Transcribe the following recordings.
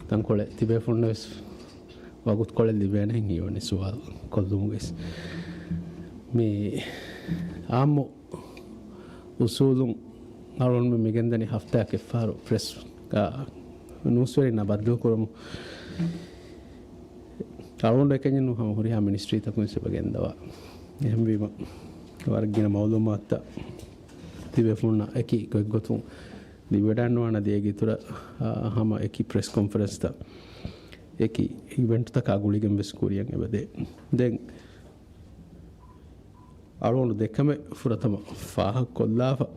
tanqole tibe funnes wagut qole libene hione sual kollumuges me ammo usulum aron me megendani hafta ke faru press ka newswari na badlu korum aron ekenu ham horiha ministry takun se bagendawa ehmbima wargina mawlumatta tibe funna eki gotun libedanwana dege tura hama eki press conference ta eki event ta kaguligen beskuriyan ebade den aron dekame furatama faha kollafa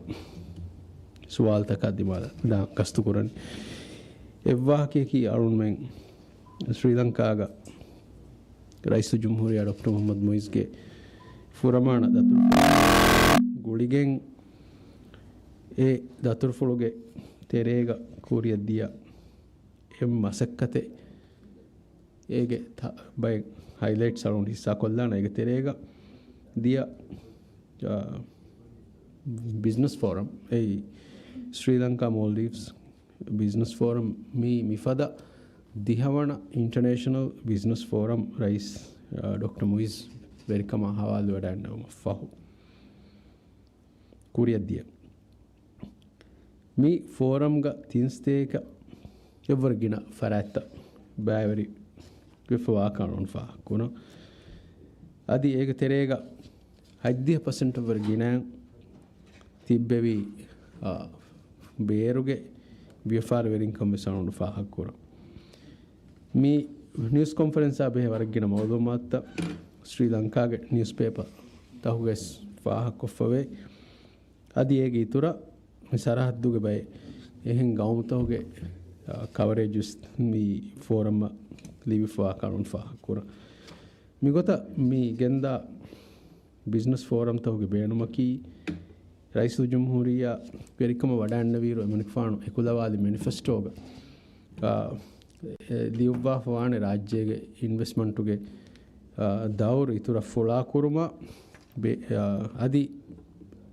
suwal ta kadimala da kastu kurani evwa ki aron men Sri Lanka ga Rais Jumhuriya Dr. Muhammad Muiz ge furamana datur guligen e datur fuluge terega kuriya dia em masakkate ege by highlights around hissa kollana ege terega dia business forum e Sri Lanka Maldives business forum mifada dihawana international business forum rais Dr. Muiz welcome hawalu wadanna fahu kuriya dia mi forum ga tinsteka evargina faratta baaveri wifa kanon fa kuno adi ega terega 10% vargina tibbevi beeruge vifar verin kommesanon fa hakura mi news conference abe vargina mawlumatta Sri Lanka ge newspaper tahuges fa hakofave adi ege itura sarahadduge bay ehen gawmtoge coverage mi forum live fa kanon fa kura mi gota mi genda business forum toge beenumaki Rais Jumhuriya verikama wadanna viru emanik faanu ekulawali manifesto ga liuvwa faane rajyege investment ge dawr itura fola kuruma adi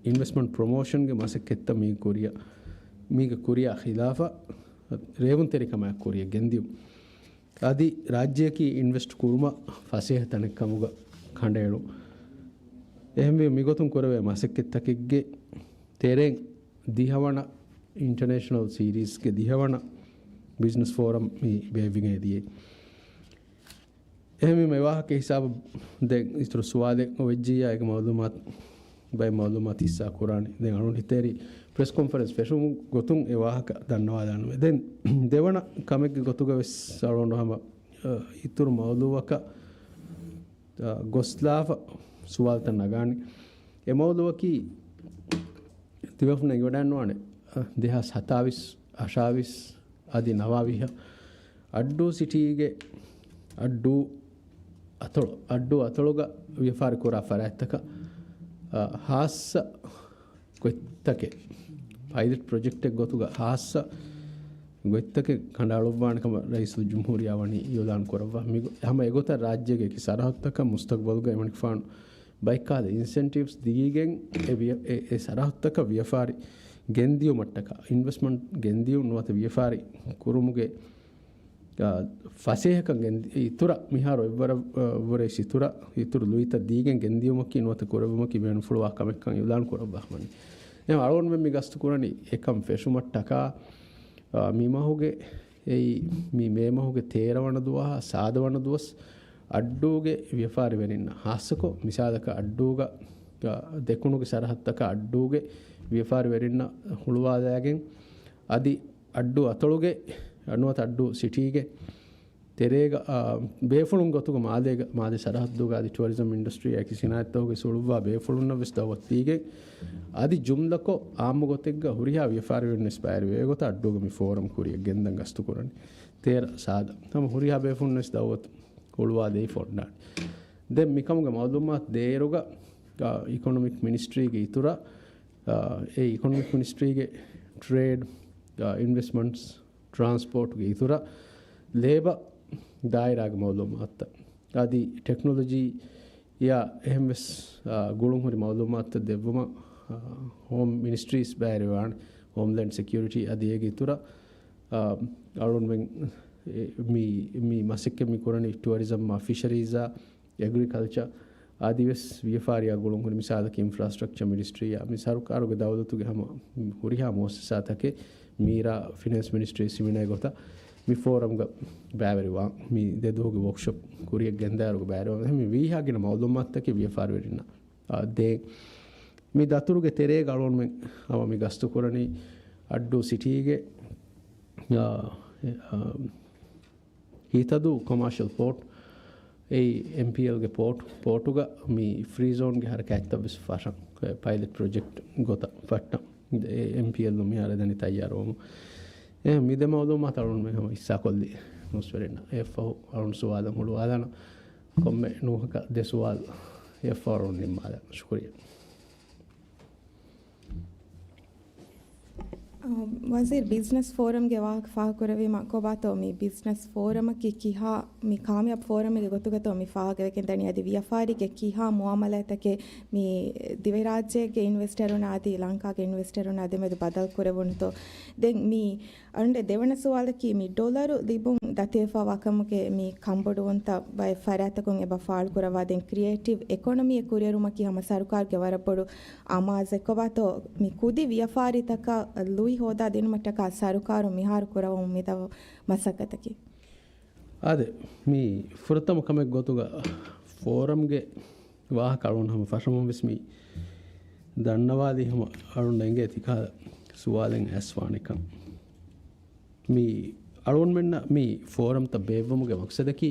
investment promotion ge masakketta mi korea miga korea khilafa revun terikama korea gendiu adi rajyaki invest kuruma faseh tanekamuga khandelu ehme migotun korave masakkettakigge tereng dihawana international series ge dihawana business forum mi bevinge diye ehme mewa ke hisab de istro suwale wejjiya ek mawlumat by mawlumat issa qurani den anun hiteri press conference fesum gotun ewahaka dannawa danwe den devana kamek gotuga wes around hama itur mawluwaka goslafa suwalta nagani e mawluwaki tivafna yodanwane 2027 ashavis adi nawaviha addu cityge addu atologa vifar kura farattaka hassa gottake pilot project ek gotuga hassa gottake kandaluwankama Rais Jumhuriya wani yodan korawa migo hama egota rajyege ki sarahattaka mustaqbalga emanik faanu baikade incentives digigen e sarahattaka vifari gendiyo mattaka investment gendiyo nuwata vifari kurumuge fasehaka itura miharo evvara vore situra itur luita digen gendiyumaki nuwata korabumaki ben fulwa kamekkan yulan korabahmani em aron me gastu kurani ekam feshumattaka mimahuge ei mi memahuge terawana duwa sadawana duwas adduge vifari veninna hasako misadaka adduga dekunuge sarahattaka adduge vifari verinna huluwadagen adi addu atoluge anuwata addu cityge terega befulun gotuga maade sarahadduga adi tourism industry akisinaattawge suluwa befulunna vestawattige adi jumlako aamu gotegga huriha vifari verinna spire vegota adduga mi forum kuriya gendan gastu kurani tera sada tam huriha befunna stawat huluwa dei fonna den mikamuga mawlumat deeruga economic ministry ge itura economic ministry ge trade investments transport ge itura labor dairag mawlumat adi technology ya ehmes gulun hori mawlumat devuma home ministries bairwan homeland security adi ge itura අරුන් මේ මසික්ක මිකුරණි tourism ෆිෂරීසා agriculture ආදිවස් ව්‍යාපාරිය ගොළුන් හොරි මිසාදක infrastructure මිනිස්ට්‍රිය මේ සරුකාරුගේ දවදතුගේ හැම හුරිහා මොස්සසාතකේ මීරා finance ministry සිමිනයි ගොත මේ forum ಗ බෑවරිවා මේ දෙදෝගේ workshop කුරිය ගෙන්දාරුගේ බෑරව මේ වීහාගෙන මවුදුම්මත්තකේ ව්‍යාපාර වෙරින්න දේ මේ දතුරුගේ තෙරේ ගලොන් මෙන් අව මේ ගස්තු කරණි අඩ්ඩු සිටිගේ හිතදු කොමර්ෂල් පෝට් MPLගේ පෝටුග මේ ෆ්‍රී සෝන්ගේ හර කැත්තබස් ෆාෂන් පයිලට් ප්‍රොජෙක්ට් ගොත ෆට්ටම් MPL මේ ආරදනි තයාරවමු මිද මවුදුම් මතරුන් මෙහම ඉස්සා කොල්ලි නොස්වරෙන්න FO අරුන් සුවාදම් හුළු ආදාන කොම්මෙ නූහක දෙසුවාල් FO අරුන් නිම්මාද ශුක්‍රිය वज़ीर बिज़नेस फोरम के वाक फाकुरवी मको बातो मी बिज़नेस फोरम की किहा मी कामयाब फोरम के गोतुगतो मी फागे के तनी आदि व्यापारी के किहा मुआमला तके मी दिवे राज्य के इन्वेस्टर उन आदि लंका के इन्वेस्टर उन आदि में बदल करे वनतो दें मी अंडे देवन सवाल की मी डॉलर दिबुं दतेफा वाकम के मी कंबोड वंता बाय फरातकुं एबा फाल कुरवा दें क्रिएटिव इकोनॉमी कुरियरुम की हम सरकार के वरपडु आमाज को बातो मी कुदी व्यापारी तक लुई ಹೋದ ದಿನ ಮಟ್ಟಕ ಸರಕಾರು ಮಿಹಾರು ಕುರವ ಉಮ್ಮಿದವ ಮಸಕತಕಿ ಅದೇ ಮೀ ಫುರತಮ ಕಮೆಗ್ ಗೊತ್ತುಗ ಫೋರಮ್ಗೆ ವಾಹ ಕಳುನ್ ಹಮ ಫಶಮ ವಿಸ್ಮಿ ದಣ್ಣವಾದಿ ಹಮ ಅರುಣ್ ಎಂಗೆ ತಿಕಾ ಸುವಾಲೆಂ ಎಸ್ವಾನಿಕ ಮೀ ಅರುಣ್ ಮೆನ್ನ ಮೀ ಫೋರಮ್ ತ ಬೇವಮುಗೆ ಮಕ್ಸದಕಿ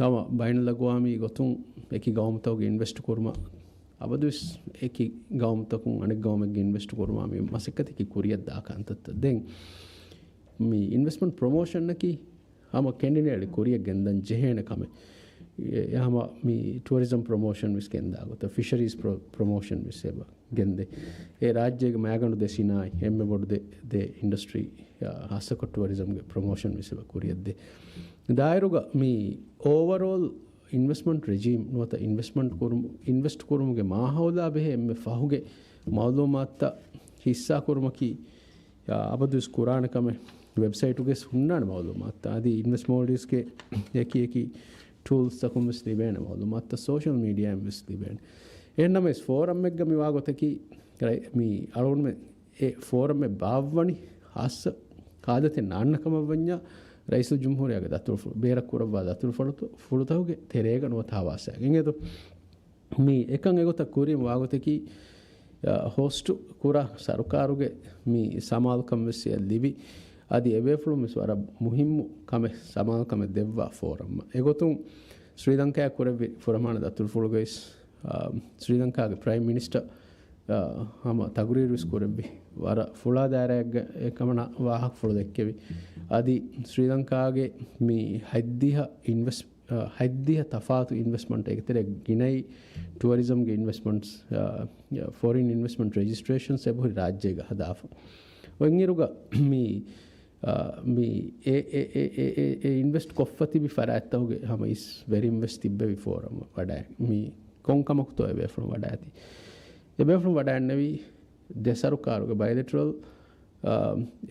ಹಮ ಬೈನ ಲಗುವಾಮಿ ಗೊತ್ತುಂ ಏಕಿ ಗೌಮತೋಗೆ ಇನ್ವೆಸ್ಟ್ ಕುರ್ಮ අබදුස් ඒකි ගෞමතකුන් අනෙක් ගෞමෙක්ගේ ඉන්වෙස්ට් කරනවා මේ මසකතිකි කුරියක් දාකන්තත් දෙන් මේ ඉන්වෙස්ට්මන්ට් ප්‍රොමෝෂන් නකි හම කැන්ඩිඩේට් කුරියක් ගෙන්දන් ජෙහෙන කම යහම මේ ටුවරිසම් ප්‍රොමෝෂන් විස් ගෙන්දා ගොත ෆිෂරීස් ප්‍රොමෝෂන් විස් ඒබ ගෙන්දේ ඒ රාජ්‍යයේ මෑගණු දෙසිනායි එම්මෙ බොඩු දෙ ඉන්ඩස්ට්‍රි හසක ටුවරිසම්ගේ ප්‍රොමෝෂන් විස් ඒබ කුරියක් දෙ දායරුග මේ ඕවරෝල් इन्वेस्टमेंट रेजीम नोत इन्वेस्ट कुरुमुगे माहौला बेहे एम्मे फाहुगे मालूमात हिस्सा कुरुमकी अबदुस कुरान कमे वेबसाइट उगे सुन्नान मालूमात आदि इन्वेस्ट मॉडल्स के एकी टूल्स तकुम स्लिबेन मालूमात सोशल मीडिया एम स्लिबेन एन्नम इस फोरम में गमी वागोतकी मी अरुण में ए फोरम में बाववनी हास कादते नान्नकम वन्या ರೈಸು ಜುಮ್ಹೂರಿಯಾಗ ದತ್ತುರು ಬೇರೆ ಕುರಬ್ಬ ದತ್ತುರು ಫುಳುತಹುಗೆ ತೆರೆಗ ನೋತ ಹವಾಸ ಹಿಂಗೆ ಮೀ ಏಕಂಗೆ ಗೊತ್ತ ಕೂರಿ ವಾಗುತ್ತಕಿ ಹೋಸ್ಟು ಕುರ ಸರ್ಕಾರುಗೆ ಮೀ ಸಮಾಲ್ ಕಮ್ಮಿಸಿ ಲಿವಿ ಅದು ಎವೇಫ್ಳು ಮಿಸ್ ವರ ಮುಹಿಮ್ಮು ಕಮೆ ಸಮಾಲ್ ಕಮೆ ದೆವ್ವ ಫೋರಮ್ಮ ಎಗೊತ್ತು ಶ್ರೀಲಂಕಾ ಕುರವಿ ಫುರಮಾನ ದತ್ತುರು ಫುಳುಗೈಸ್ ಶ್ರೀಲಂಕಾಗೆ ಪ್ರೈಮ್ ಮಿನಿಸ್ಟರ್ ಹಮ ತಗುರೀರುಸ್ ಕುರಬ್ಬಿ ವರ ಫುಳಾದಾರ್ಯಾಗ ಏಕಮಣ ವಾಹಕ್ ಫುಳು ದೆಕ್ಕೆವಿ आदि श्रीलंका के मी हद्दिह तफात इन्वेस्टमेंट एक तरह गिनई टूरिज्म के इन्वेस्टमेंट्स फॉरेन इन्वेस्टमेंट रजिस्ट्रेशन से बहुत राज्य का हदाफ वंगिरुगा मी इन्वेस्ट कोफ़ती भी फरायता होगे हम इस वेरी इन्वेस्ट तिब्बे भी फोरम वडाय मी कौन का मुक्त है वे फ्रॉम वडायती ये वे फ्रॉम वडाय ने भी देशरु कारोगे बायलेटरल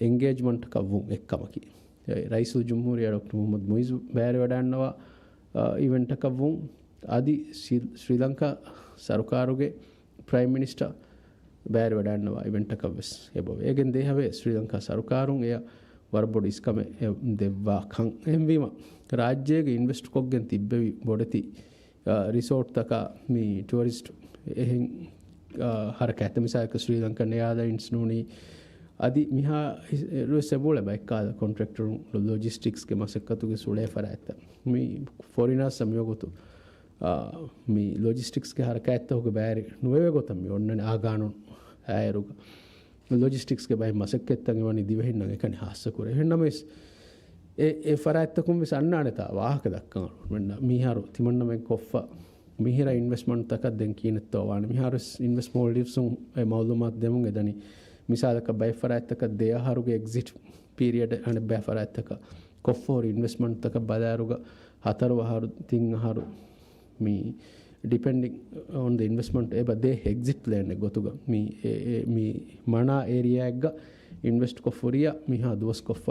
ಎಂಗೇಜ್ಮೆಂಟ್ ಕವ್ವು ಎಕ್ಕಮಕಿ ರೈಸು ಜುಮ್ಹೂರಿಯ ಡಾಕ್ಟರ್ ಮೊಹಮ್ಮದ್ ಮುಯಿಜ್ ಬೇರೆ ವಡಾಣ್ಣವ ಇವೆಂಟ್ ಕವ್ವು ಆದಿ ಶ್ರೀಲಂಕಾ ಸರ್ಕಾರುಗೆ ಪ್ರೈಮ್ ಮಿನಿಸ್ಟರ್ ಬೇರೆ ವಡಾಣ್ಣವ ಇವೆಂಟ್ ಕವ್ವೆಸ್ ಎಬೋ ಏಗೆನ್ ದೇಹವೇ ಶ್ರೀಲಂಕಾ ಸರ್ಕಾರು ಎಯ ವರಬೊಡು ಇಸ್ಕಮೆ ದೆವ್ವಾ ಖಂ ಎಂವಿಮ ರಾಜ್ಯಗೆ ಇನ್ವೆಸ್ಟ್ ಕೊಗ್ಗೆನ್ ತಿಬ್ಬೆವಿ ಬೊಡತಿ ರಿಸೋರ್ಟ್ ತಕ ಮೀ ಟೂರಿಸ್ಟ್ ಎಹೆಂ ಹರಕತೆ ಮಿಸಾಕ ಶ್ರೀಲಂಕಾ ನೇಯಾಲೈನ್ಸ್ ನೂನಿ आदि मिहा सेबोले बाइकाल कॉन्ट्रैक्टर लॉजिस्टिक्स के मसक्कतु के सुड़े फरायता मी फॉरेनर्स समयोगो तो मी लॉजिस्टिक्स के हरकत हो के बाहर नुवे गो तम ओन्न आगानो आयरुग लॉजिस्टिक्स के बाहर मसक्कत तंगे वनी दिवे हिन्नगे कनि हास्य करे हिन्नमेस ए फरायता कुम विस अन्नानेता वाहक दक्कन मेन्न मिहारो तिमन्न में कोफ्फा मिहिरा इन्वेस्टमेंट तक दें कीनतो वान मिहारो इन्वेस्ट मोल्डिव्स ए मालूमात देमुगे दनी मिसालक बैफरायतक देहारुगे एग्जिट पीरियड अने बैफरायतक कोफ़ोर इन्वेस्टमेंट तक बदारुग हतरु हारु तिंग हारु मी डिपेंडिंग ऑन द इन्वेस्टमेंट ए बदे एग्जिट प्लान गोतुग मी मना एरिया एग ඉන්වෙස්ට් කොෆොරියා මිහා දුවස් කොෆ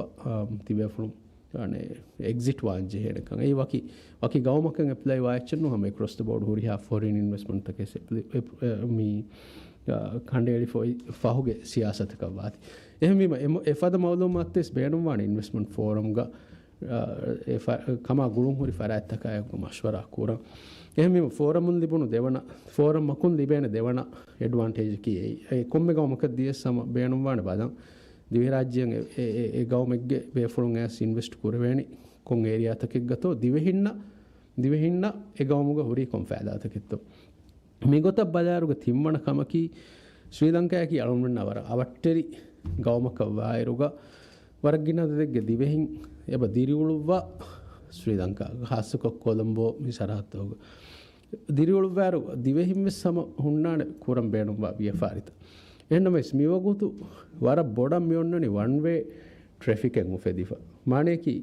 තිබෙෆුණු අනේ එක්සිට් වාංජේ හේනකන් ඒ වකි ගවමකන් ඇප්ලයි වාච්චනු හැම across the board හොරියා foreign investment තකෙස් මේ කණ්ඩේලි ෆහුගේ සියාසතක වාති එහෙම එෆද මවලුමත්තෙස් බේනුම් වාන ඉන්වෙස්ට්මන්ට් ෆෝරම් ග කමා ගුළුම් හොරි ෆරාත්තකයක මශ්වරා කුරන් එහෙම ෆෝරමුන් ලිබුණු දෙවන ෆෝරම් මකුන් ලිබේන දෙවන ඇඩ්වාන්ටේජ් කි ඒ කොම්මෙ ගවමක දියස් සම බේනුම් වාන බදන් දිවි රාජ්‍යයෙන් ඒ ගවමෙක්ගේ බේෆුරුන් ඇස් ඉන්වෙස්ට් කරවේනි කොන් ඒරියා තකෙක් ගතෝ දිවෙහින්න ඒ ගවමුග හොරි කොම් ෆෑදාතකෙත්තෝ මිගොත බලාරුග තිම්මන කමකි ශ්‍රී ලංකායකි අලුන්වෙන්න අවර අවට්ටෙරි ගවමක වායරුග වරගිනද දෙක්ගේ දිවෙහින් එබ දිරිවුළුවා ශ්‍රී ලංකා හස්සක කොළඹෝ මිසරහත්තෝග දිරිවුළුවාරු දිවෙහිම්ම සම හුන්නාන කුරම් බේනුම්වා වියෆාරිත එන්නම ස්මිවගුතු වර බොඩම් මියොන්නනි වන්වේ ට්‍රැෆිකෙන් උෆෙදිෆා මානයකි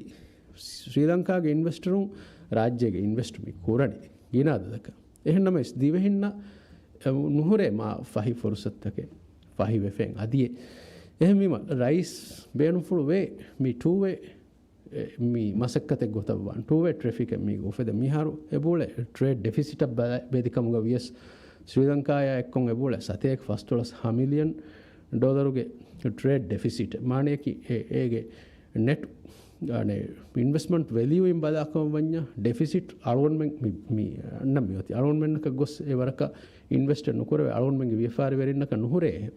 ශ්‍රී ලංකාගේ ඉන්වෙස්ටරුන් රාජ්‍යගේ ඉන්වෙස්ට්මි කුරණි ගිනාදදක එහෙන්නම දිවෙහින්න නුහුරේ මා ෆහි ෆොරුසත්තකේ ෆහි වෙෆෙන් අදියේ එහෙමම රයිස් බේනුෆුළු වේ මි ටූවේ මි මසක්කතෙක් ගොතවන් ටූවේ ට්‍රැෆික් මි උෆෙද මිහාරු එබෝල ට්‍රේඩ් ඩෙෆිසිට් බේදිකමුග වියස් ශ්‍රී ලංකාය එක්කොන් එබෝල සතේක් ෆස්ටොලස් $1 මිලියන් ට්‍රේඩ් ඩෙෆිසිට් මානයකි ඒගේ නෙට් ඉන්වස්මන්ට් වැලියුම් බලාකම වඥ ඩෙෆිසිට් අලුවන්මෙන් අන්නම් යති අලුවන්මෙන්නක ගොස් ඒවරක ඉන්වස්ටර් නොකර අලුවන්මෙන්ගේ ව්‍යාපාර වෙරින්නක නුහුරේ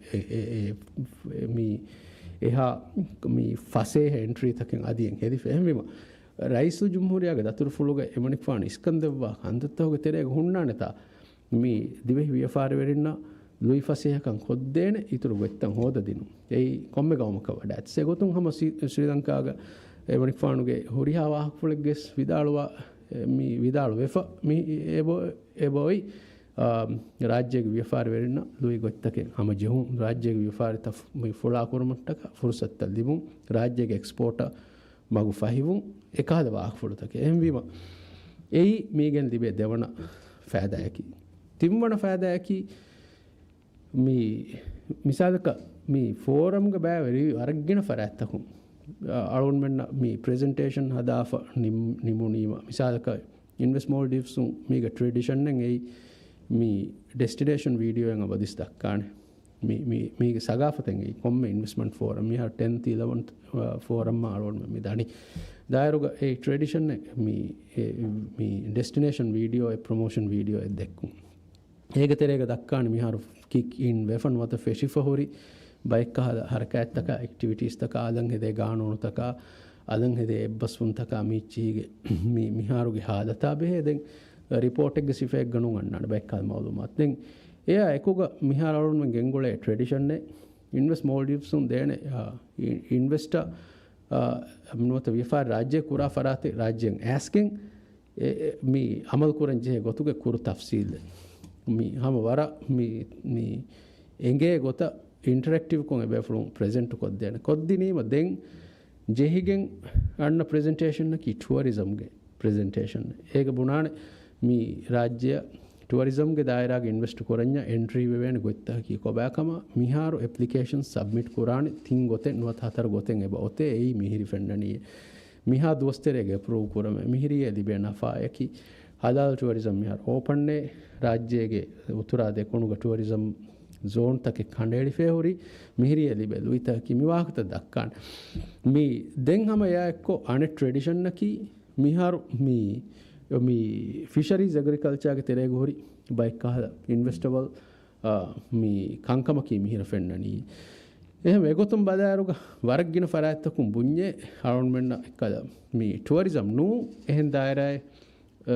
එහා මේ ෆසේ එන්ට්‍රී තකින් අදියෙන් හෙදි ෆෙහමීම රයිසු ජුම්හුරියාගේ දතුරු ෆුලුග එමනික් ෆාන ඉස්කන්දෙව්වා හන්දත්තවගේ තෙරේග හුන්නා නෙතා මේ දිවෙහි ව්‍යාපාර වෙරින්න ලුයි ෆසේහකන් කොද්දේන ඉතුරු වෙත්තන් හෝද දිනු එයි කොම්මෙ ගවමක වඩා ඇත්සේ ගොතුන් හම ශ්‍රී ලංකාගේ එමනික් ෆානුගේ හොරිහා වාහක ෆුලෙක්ගෙස් විදාළුවා මේ විදාළු වෙෆ මේ එබොයි ರಾಜ್ಯಗೆ ವ್ಯಾಪಾರ ವೆರಿನ ಲುಯಿ ಗೊತ್ತಕ್ಕೆ ಹಮ ಜಹು ರಾಜ್ಯಗೆ ವ್ಯಾಪಾರ ತ ಫುಳಾ ಕುರುಮಟ್ಟಕ ಫುರ್ಸತ್ತಲ್ ದಿಬು ರಾಜ್ಯಗೆ ಎಕ್ಸ್ಪೋರ್ಟ್ ಮಗು ಫಹಿವು ಎಕಾದ ವಾಹಕ ಫುಳುತಕ್ಕೆ ಎಂವಿಮ ಏಯಿ ಮೀಗೆನ್ ದಿಬೆ ದೇವಣ ಫಾದಾಯಕಿ ತಿಮ್ಮಣ ಫಾದಾಯಕಿ ಮೀ ಮಿಸಾಲಕ ಮೀ ಫೋರಮ್ಗೆ ಬ್ಯಾವರಿ ಅರಗ್ಗಿನ ಫರಾತ್ತಕು ಅಳುನ್ಮೆನ್ನ ಮೀ ಪ್ರೆಸೆಂಟೇಷನ್ ಹದಾಫ ನಿಮುನೀಮ ಮಿಸಾಲಕ ಇನ್ವೆಸ್ಟ್ ಮೋಲ್ಡಿವ್ಸು ಮೀಗ ಟ್ರೆಡಿಷನ್ನಂಗ್ ಏಯಿ මේ ඩෙස්ටිනේෂන් වීඩියෝ එක වදිස් දක්කානේ මේ සගාෆතෙන් කොම්ම ඉන්වෙස්ට්මන්ට් ෆෝරම් මිහා 10th 11th ෆෝරම් මාලොන් මේ දනි දායරුග ඒ ට්‍රැඩිෂන් මේ ඩෙස්ටිනේෂන් වීඩියෝ ඒ ප්‍රොමෝෂන් වීඩියෝ එක දෙක්කු ඒක තෙරේක දක්කානේ මිහාරු කික් ඉන් වෙෆන් වත ෆෙෂිෆ හොරි බයික් හරකැත්තක ඇක්ටිවිටීස් තක ආදන් හෙදේ ගානෝණු තක ආදන් හෙදේ එබ්බස්වුන් තක මීචීගේ මේ මිහාරුගේ හාදතා බෙහෙදෙන් ರಿಪೋರ್ಟ್ ಗೆ ಸಿಫೆಕ್ ಗಣು ಅಣ್ಣಾಡ ಬೆಕ್ಕಾದ ಮಾಲೂಮಾತ್ ದೆನ್ ಎ ಎಕುಗ ಮಿಹಾರ ಅಳುನ್ ಗೆಂಗೊಳೆ ಟ್ರೆಡಿಷನ್ ನೆ ಇನ್ವೆಸ್ಟ್ ಮೋಲ್ಡಿವ್ಸ್ ಉನ್ ದೇನೆ ಇನ್ವೆಸ್ಟ್ ನೋತ ವ್ಯಾಪಾರ ರಾಜ್ಯ ಕುರಾ ಫರಾತೆ ರಾಜ್ಯಂ ಆಸ್ಕಿಂಗ್ ಮಿ ಅಮಲ್ ಕುರನ್ ಜೆ ಗೊತುಗೆ ಕುರು ತಫ್ಸೀಲ್ ಮಿ ಹಮ ವರ ಮಿ ಎಂಗೆ ಗೊತ ಇಂಟರಾಕ್ಟಿವ್ ಕೊಂ ಎಬೆಫ್ಲು ಪ್ರೆಸೆಂಟ್ ಕೊದ್ದೇನೆ ಕೊದ್ದಿನೀಮ ದೆನ್ ಜೆಹಿಗೆನ್ ಅಣ್ಣ ಪ್ರೆಸೆಂಟೇಷನ್ ನ ಕಿ ಟೂರಿಸಂ ಗೆ ಪ್ರೆಸೆಂಟೇಷನ್ ಏಗ ಬುನಾನೆ මේ රාජ්‍ය ටුවරිසම්ගේ දායරාගේ ඉන්වෙස්ට් කරන්න එන්ට්‍රී වෙවෙන ගොත්තා කී කොබෑකම මිහාරු ඇප්ලිකේෂන් සබ්මිට් කුරානි තින් ගොතේ නුවත් හතර ගොතෙන් එබ ඔතේ එයි මිහිරි ෆෙන්ඩනිය මිහා දොස්තරේගේ ප්‍රූව් කරම මිහිරිය දිබේ නෆායකි හදාල් ටුවරිසම් මිහාර ඕපන්නේ රාජ්‍යයේ උතුරා දෙකොණුග ටුවරිසම් ಝೋನ್ ತಕ್ಕೆ ಕಂಡೇಳಿ ಫೇವರಿ ಮಿಹಿರಿಯ ಲಿಬೆ ಲುಯಿತ ಕಿ ಮಿವಾಹತ ದಕ್ಕಾನ್ ಮಿ ದೆನ್ ಹಮ ಯಾಕೋ ಅನೆ ಟ್ರೆಡಿಷನ್ ನಕಿ ಮಿಹಾರು ಮಿ ಫಿಶರೀಸ್ ಅಗ್ರಿಕಲ್ಚರ್ ಗೆ ತೆರೆಗೆ ಹೋರಿ ಬೈಕ್ ಕಹದ ಇನ್ವೆಸ್ಟಬಲ್ ಮಿ ಕಂಕಮಕಿ ಮಿಹಿರ ಫೆನ್ನನಿ එහෙම ඒගොතුම් බදාරුග වරක්ගින ෆරාත්තකුම් බුඤ්ඤේ අරොන්මෙන්න එකද මේ ටුවරිසම් නු එහෙන් දායරයි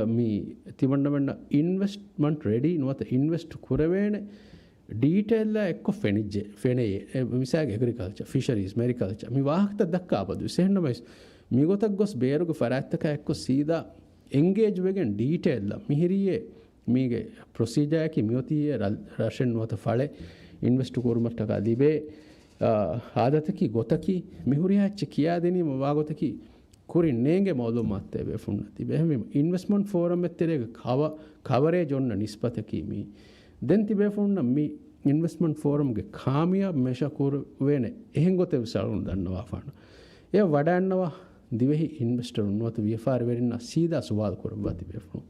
මේ තිවන්නමන්න ඉන්වෙස්ට්මන්ට් රෙඩි නොත ඉන්වෙස්ට් කරවේන ඩීටේල් එක්ක ෆෙනිජ්ජේ ෆෙනේ මිසාගේ ඇග්‍රිකල්චර් ෆිෂරීස් මෙරිකල්චර් මේ වාහකත දක්කා බදු සෙන්නමයිස් මිගොතක් ගොස් බේරුග ෆරාත්තක එක්ක සීදා ಎಂಗೇಜ್ ವೆಗೆನ್ ಡೀಟೇಲ್ ಮಿಹಿರಿಯೇ ಮೀಗೆ ಪ್ರೊಸೀಜರ್ ಕಿ ಮಿಯೋತಿಯೇ ರಶನ್ ನೋತ ಫಳೆ ಇನ್ವೆಸ್ಟ್ ಕೋರ್ಮಟ್ಟಕ ದಿಬೆ ಆದತಕಿ ಗೊತಕಿ ಮಿಹುರಿಯಾಚ್ ಕಿಯಾದೆನಿ ವಾಗೊತಕಿ ಕುರಿ ನೇಂಗೆ ಮಾಲೂಮಾತ್ತೆ ಬೆ ಫುನ್ನತಿ ಬೆಹಮಿ ಇನ್ವೆಸ್ಟ್ಮೆಂಟ್ ಫೋರಮ್ ಎತ್ತರೆಗೆ ಕವರೇಜ್ ಒನ್ನ ನಿಸ್ಬತಕಿ ಮಿ ದೆನ್ ತಿಬೆ ಫುನ್ನ ಮಿ ඉන්වෙස්ට්මන්ට් ෆෝරම්ගේ කාමියා මෙෂකුර වේනේ එහෙන් ගොතේ විසාරුන් දන්නවා ෆාන ඒ වඩන්නවා දිවෙහි ඉන්වෙස්ටරුන් නොත ව්‍යාපාර වෙරින්න සීදා සුවාල් කරබා තිබෙෆු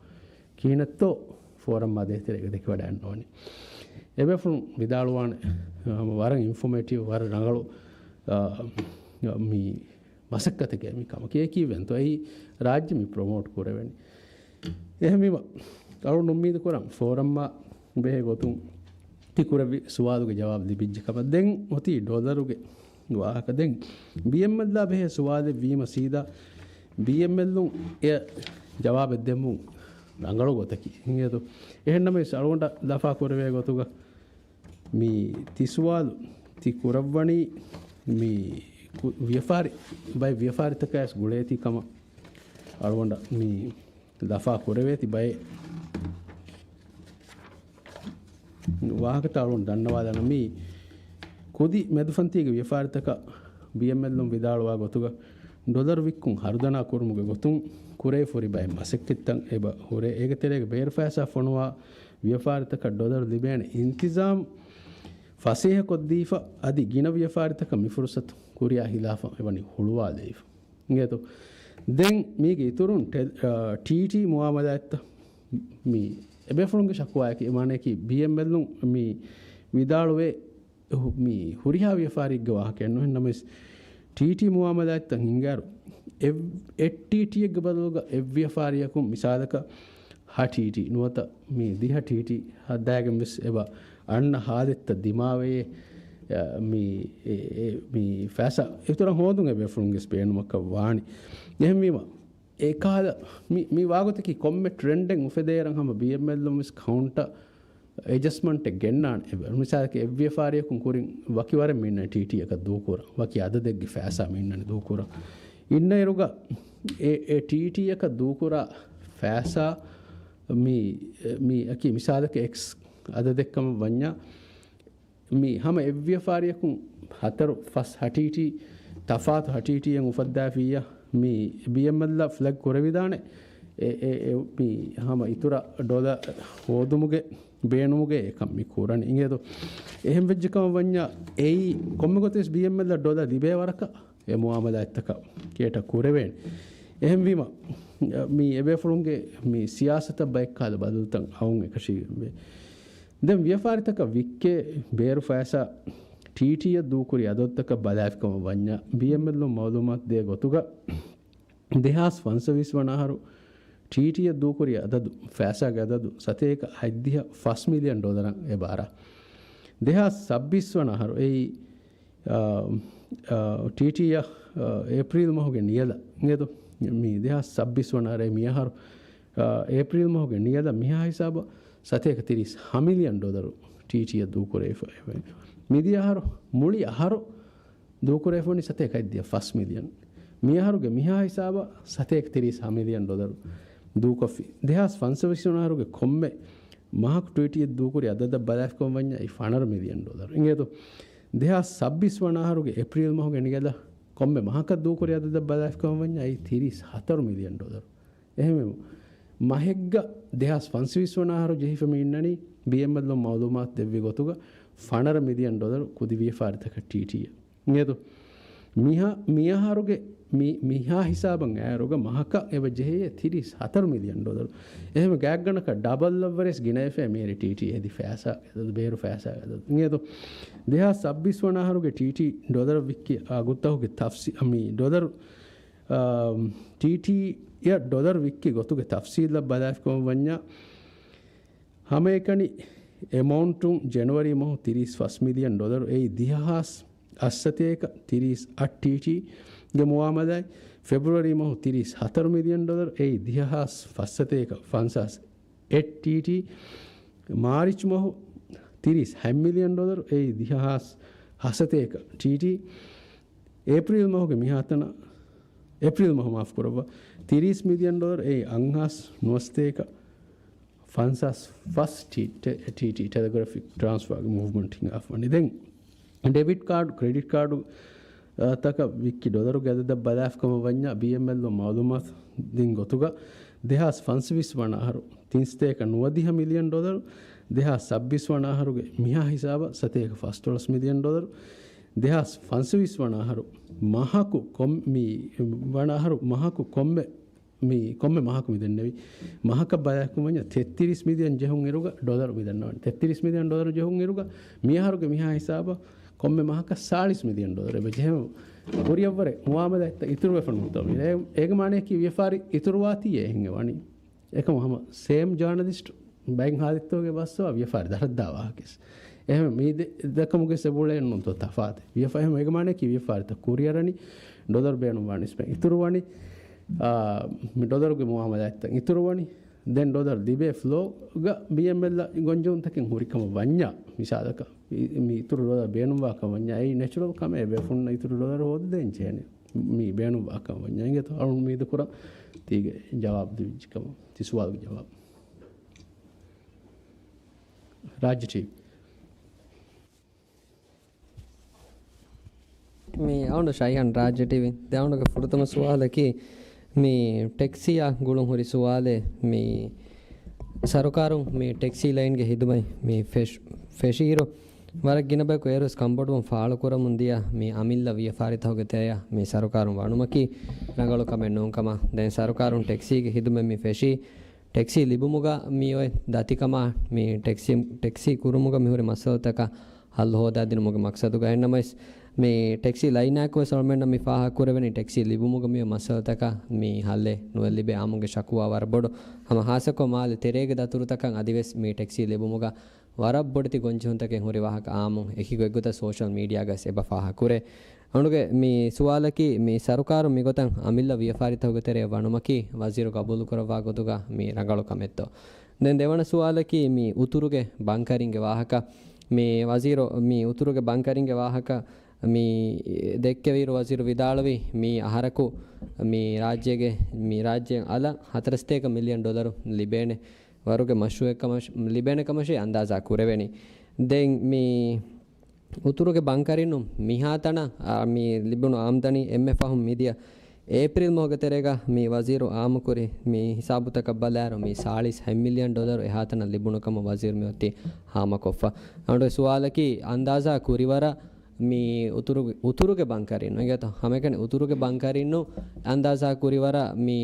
කීනතෝ ෆෝරම් මාදේතර එක දෙක වඩන්නෝනි එබෙෆු විදාලුවාන වරන් ඉන්ෆෝමේටිව් වර රංගලු මේ මසක්කතක මේ කම කීවෙන්තෝ ඒ රාජ්‍ය මේ ප්‍රොමෝට් කරවෙන්නේ එහෙම අරු නොම්මීද කරම් ෆෝරම් මා බෙහෙ ගොතුන් තිකුරවි සුවාදුගේ ජවාබ් දිබිජ්ජකම දෙන් ඔති ඩොලරුගේ වාහක දෙන් BML ලා බෙහෙ සුවාදේ වීම සීදා BML නුන් එය ජවාබ දෙමු රංගල ගොතකි හියතු එහෙන්නම සරුන්ට දෆා කරවේ ගොතුග මේ තිසුවාදු තිකුරවණි මේ ව්‍යාපාරි බයි ව්‍යාපාරිතකස් ගුලේති කම අරුන්ට මේ දෆා කරවේ තිබයි වාහකට අරුන් දන්නවා දන මේ කොදි මෙදුෆන්තිගේ ව්‍යාපාරිතක BML නුන් විදාලවා ගොතුග ඩොලර් වික්කුන් හර්දනා කුරුමුගේ ගොතුන් කුරේ ෆොරි බයි මසෙක්කිත්තන් එබ හොරේ ඒකතරේක බේර් ෆෑසා ෆොනවා ව්‍යාපාරිතක ඩොලර් ලිබේන ඉන්තිසාම් ෆසීහ කොද්දීෆ අදි ගින ව්‍යාපාරිතක මිෆුරුසත් කුරියා හිලාෆා එවනි හුළුවා දෙයිෆ නේතු දැන් මේක ඉතුරුන් TT මුආමලාත් මේ එබෙෆුන්ගේ ශක්වායක ඉමානේකි BML නුන් මේ විදාලුවේ මේ හුරියා ව්‍යාපාරික ගවාහකයන් නොහෙන්නමස් TT මුආමලාත් හින්ගාරු FTT එක බදලුග ව්‍යාපාරියකුම් මිසාලක HTT නුවත මේ දිහ TT හදාගෙන මිස් එබ අන්න හාදෙත්ත දිමාවේ මේ ෆැසා ඒතර හොදුන් එබෙෆුන්ගේ ස්පේනුමක වාණි එහෙම වීම ඒ කාල මේ වාගතකි කොම්මෙ ට්‍රෙන්ඩෙන් උෆෙදේරන් හැම BML මිස් කවුන්ටර් ඇඩ්ජස්ට්මන්ට් එක ගෙන්නාන මිසාලක ව්‍යාපාරියකුම් කුරින් වකිවර මෙන්න TT එක දූකුර වකි අද දෙග්ගේ ෆැසා මෙන්නනේ දූකුර ඉන්න එරුග ඒ TT එක දූකුරා ෆෑසා මේ අකි මිසාලක X අද දෙක්කම වඤ්ඤා මේ හැම ව්‍යාපාරියකුම් හතර ෆස් HTT තෆාත් HTT යන් උෆද්දාෆියා මේ BML ලා ෆ්ලැග් කරවිදානේ ඒ මේ හැම ඉතුර ඩොලර් හොදුමුගේ බේනුමුගේ එකම් මේ කුරණ ඉංගේදෝ එහෙම් වෙජ්ජකම වඤ්ඤා ඒ කොම්මගතස් BML ලා ඩොලර් දිබේ වරක ඒ මුආමලාත්තක කේට කුරවෙන් එහෙම වීම මේ එබෙෆුරුන්ගේ මේ සියාසත බයික් කාල බදල්තන් අවුන් එකශී දැන් ව්‍යාපාරිතක වික්කේ බේරු ෆෑසා TT ය දූකුරි අදොත්තක බලාෆ්කම වඤ්ඤා BML लो मालूमात दे ගොතුග දෙහාස් වංශවිස් වනහරු TT ය දූකුරි අදදු ෆෑසා ගදදු සතේක හයිද්දිහ $5 මිලියන් ඒ බාර දෙහාස් 26 වනහරු ඒ TT ය ඒප්‍රිල් මහගේ නියද නේද මේ දෙහාස් 26 වනහරේ මියහරු ඒප්‍රිල් මහගේ නියද මිහා හිසාබ සතේක $30 මිලියන් TT ය දූකුරේ මිදියහරු මුලි අහරු දූකුරේ ෆෝනි සතේක හයිද්දිහ $5 මිලියන් මියහරුගේ මිහා හිසාබ සතේක $30 මිලියන් දූකොෆි දෙහාස් වංශවිසුනාරුගේ කොම්මේ මහක් TT ය දූකුරි අදද බලාෆ්කම වඤ්ඤා $500 මිලියන් ඉංගේතු දෙහාස් 26 වනහරුගේ ඒප්‍රිල් මහගේ නිගද කොම්මේ මහක දූකුරි අදද බලාෆ්කම වඤ්ඤා $34 මිලියන් එහෙම මහෙග්ග දෙහාස් 520 වනහරු ජෙහිෆම ඉන්නනි BML लो मालूमात දෙවි ගොතුග $500 මිලියන් කුදි ව්‍යාපාරිතක TT නේද මියහරුගේ මිහා හිසාබන් ඇරුග මහක එව ජෙහිය $34 මිලියන් එහෙම ගෑක් ගණක ඩබල් ලවරස් ගිනයිෆේ මේරි TT එදි ෆෑසා එද බේරු ෆෑසා නේද දෙහාස් 26 වනහරුගේ TT ඩොලර් වික්කි අගුත්තහුගේ තෆ්සි අමි ඩොලර් TT ය ඩොලර් වික්කි ගොතුගේ තෆ්සීල් බලාෆ්කම වඤ්ඤා හැම එකනි amountun January moh $35 million ei dihas assateka $38 TT ge muamalai February moh $34 million ei dihas fassateka fansas 8 TT March moh $30 million ei dihas hasateka TT April moh ge mihatana April moh maaf korwa $30 million ei anghas nuasteka Fansas first TT telegraphic transfer movement of money. Then debit card, credit card, taka wiki dollar gather the balaf kama vanya BML lo malumat din gotuga. They has fancy vis vanaharu. Things take $1 million. 2026 වනාහරුගේ මිහා හිසාබ සතේක $5 million dollar 2025 වනාහරු මහකු කොම්මි වනාහරු මහකු කොම්බೆ කොම්මೆ මහකු මිදෙන්නේවි මහක බයකු මඤ්ඤ 33 මිලියන් ජෙහුන් ඉරුග ඩොලර් මිදන්නවනි 33 මිලියන් ඩොලර් ජෙහුන් ඉරුග මිහාරුගේ මිහා හිසාබ කොම්මೆ මහක 40 මිලියන් ඩොලර් එබ ජෙහම කොරියවර මුවාමද ඇත්ත ඉතුරු වෙෆන් මුතම ඒක මානේ කි ව්‍යාපාරි ඉතුරු වාතියේ හිඟ වණි ඒක මොහම සේම් ජර්නලිස්ට් බැංක් හාදිත්තෝගේ බස්සවා ව්‍යාපාරි දරද්දා වාකස් එහෙම මේ දෙකමුගේ සබුලේ නොන්ත තෆාත ව්‍යාපාරි මේක මානේ කි ව්‍යාපාරි ත කොරියරනි ඩොලර් බේනු වණි ස්පෙන් ඉතුරු වණි ඩොලර්ගේ මුවාමද ඇත්ත ඉතුරු වණි දැන් ඩොලර් දිබේ ෆ්ලෝ ಗ BML ಗೊಂಜೋನ್ ತಕಿನ್ ಹುರಿಕಮ ವඤ්ඤා මිසාදක මේ ඉතුරු ඩොලර් බේනුම් වාක වඤ්ඤා ඒ නැචරල් කම ඒ බෙෆුන් ඉතුරු ඩොලර් හොද දෙන් චේනේ මේ බේනුම් වාක වඤ්ඤා ඉංගත අරුන් මේ දකුර තීගේ ජවාබ් දෙවිච්කම තිසුවල් ජවාබ් රාජ්‍ය ටීවී මේ අවුන ශයන් රාජ්‍ය ටීවී දවුනක ෆුරුතම සුවාලකි මේ ටැක්සියා ගුළුම් හුරි සුවාලේ මේ සරකාරුන් මේ ටැක්සි ලයින්ගේ හිදුමයි මේ ෆෙෂීරෝ වරක් गिनಬೇಕು ಏರೋಸ್ ಕಂಬೋಡುಂ ಫಾಳು ಕೊರ ಮುಂದಿಯ ಮೀ ಅಮಿಲ್ಲ ವಿಯ ಫಾರಿತೋಗೆ ತೆಯ ಮೀ ಸರಕಾರುಂ ವಣುಮಕಿ ರಂಗಳು ಕಮೆ ನೋಂಕಮ ದೆನ್ ಸರಕಾರುಂ ටැක්සිಗೆ ಹಿದುಮೆ ಮೀ ಫೆಷಿ ටැක්සි ಲಿಬುಮುಗ ಮೀ ಒಯ್ ದಾತಿಕಮ ಮೀ ටැක්සි ಕುರುಮುಗ ಮಿಹುರಿ ಮಸೌತಕ ಹಲ್ ಹೋದಾದಿನ ಮುಗ ಮಕ್ಸದುಗ ಎನ್ನಮೈಸ್ මේ ටැක්සි ලයිනෑකුව සොල්මෙන්න්න මි පාහ කුරවෙනි ටැක්සි ලිබුමුගමිය මසවතක මේ හල්ලේ නුවල්ලිබේ ආමුගේ ශකුවා වරබොඩු හම හාසකෝ මාල තෙරේග දතුරුතකන් අදිවෙස් මේ ටැක්සි ලිබුමුග වරබ්බොඩති ගොංචුන්තකෙන් හුරි වාහක ආමුන් එකිගො එක්ගොත සෝෂල් මීඩියාගස් එබ පාහ කුරේ අනුගේ මේ සුවාලකි මේ සරුකාරු මිගොතන් අමිල්ල ව්‍යාපාරිතවග තෙරේ වනුමකි වසීරු කබූලු කරවා ගොතුග මේ රඟලු කමෙත්තෝ දැන් දෙවන සුවාලකි මේ උතුරුගේ බංකරින්ගේ වාහක මේ වසීරෝ මේ උතුරුගේ බංකරින්ගේ වාහක මේ දෙක්කවීරු වසීරු විදාලවි මේ අහරකු මේ රාජ්‍යයෙන් අල 41 මිලියන් ඩොලරු ලිබේනේ වරුගේ මෂුවෙකම ලිබේන කමෂේ අන්දාසා කුරවෙනි දැන් මේ උතුරුගේ බංකරින්නු මිහාතන මේ ලිබුණු ආම්දනි MF අහුම් මිදිය ಏಪ್ರಿಲ್ ಮೊಗತೆರೆಗ ಮೀ ವಜೀರು ಆಮಕುರಿ ಮೀ ಹಿಸಾಬುತಕ ಬಲಾರು ಮೀ 40 ಮಿಲಿಯನ್ ಡಾಲರ್ ಎಹಾತನ ಲಿಬುಣಕಮ ವಜೀರ್ ಮಿಯೊತ್ತಿ ಹಾಮಕೊಫ ಅಂಡು ಸುವಾಲಕಿ ಅಂದಾಜಾ ಕುರಿವರ ಮೀ ಉತುರುಗೆ ಬಂಕರಿನ್ನು ಈಗ ಹಮೆಕನೆ ಉತುರುಗೆ ಬಂಕರಿನ್ನು ಅಂದಾಜಾ ಕುರಿವರ ಮೀ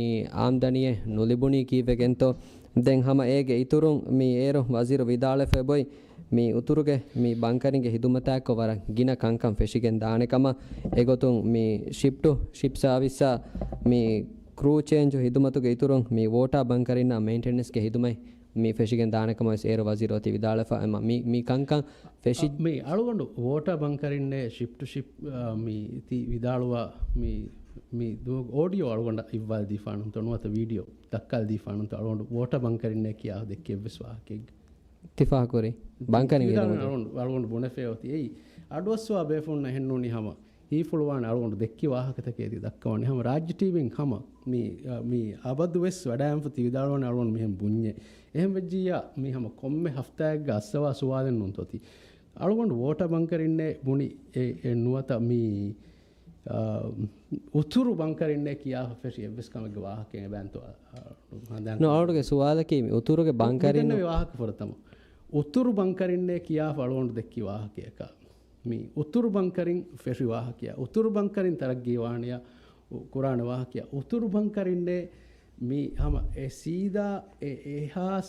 ಆಮ್ದನಿಯೆ ನುಲಿಬುಣಿ ಕೀವೆಗೆಂತೋ ದೆನ್ ಹಮ ಏಗೆ ಇತುರು ಮೀ ಏರು ವಜೀರು ವಿದಾಳೆ ಫೆಬೊಯ್ මේ උතුරුගේ මේ බංකරින්ගේ හිදුමතෑක වර ගින කංකම් ෆෙෂිගෙන් දානෙකම එගොතුන් මේ ෂිප් සර්විස්සා මේ ක්‍රූ චේන්ජ් හිදුමතුගේ ඉතුරුන් මේ වෝටා බංකරින්න මේන්ටෙනන්ස්ගේ හිදුමයි මේ ෆෙෂිගෙන් දානෙකම ඒර වසීරෝති විදාලෆා මේ කංකම් ෆෙෂි මේ අලුගොඬු වෝටා බංකරින්නේ ෂිප් මේ ති විදාලුවා මේ දෝ ඔඩියෝ අලුගොඬ ඉවල් දීෆානුන් තොනුවත වීඩියෝ දක්කල් දීෆානුන් අලුගොඬු වෝටා බංකරින්නේ කියා දෙක්කේ විශ්වාකෙක් තිෆාකුරි බංකරින් අලුගොඬු බොනෆේවති එයි අඩවස්වා බේෆුන්න හෙන්නුනි හම හීෆුලුවාන අලුගොඬු දෙක්කි වාහකතකේදී දක්කවන්නේ හම රාජ්‍ය ටීවිෙන් හම මේ අබද්දු වෙස් වැඩෑම්පති විදාලවන අලුගොඬු මෙහෙම බුඤ්ඤේ එහෙම වෙජ්ජියා මේ හම කොම්මේ හෆ්තායක අස්සවා සුවාදෙන් නුන්තොති අලුගොඬු වෝටා බංකරින්නේ බුනි ඒ නුවත මේ උතුරු බංකරින්නේ කියා ෆෙෂි එවස්කමගේ වාහකේ බෑන්තෝ හඳන් නෝඩුගේ සුවාලකි උතුරුගේ බංකරින්නේ වාහක ෆොරතම උතුරු බංකරින්නේ කියා ෆලොන්ඩ් දෙක්කි වාහකයක මේ උතුරු බංකරින් ෆෙෂි වාහකය උතුරු බංකරින් තරග්ගේ වාහනිය කුරාන වාහකය උතුරු බංකරින්නේ මේ හම ඒ සීදා එහා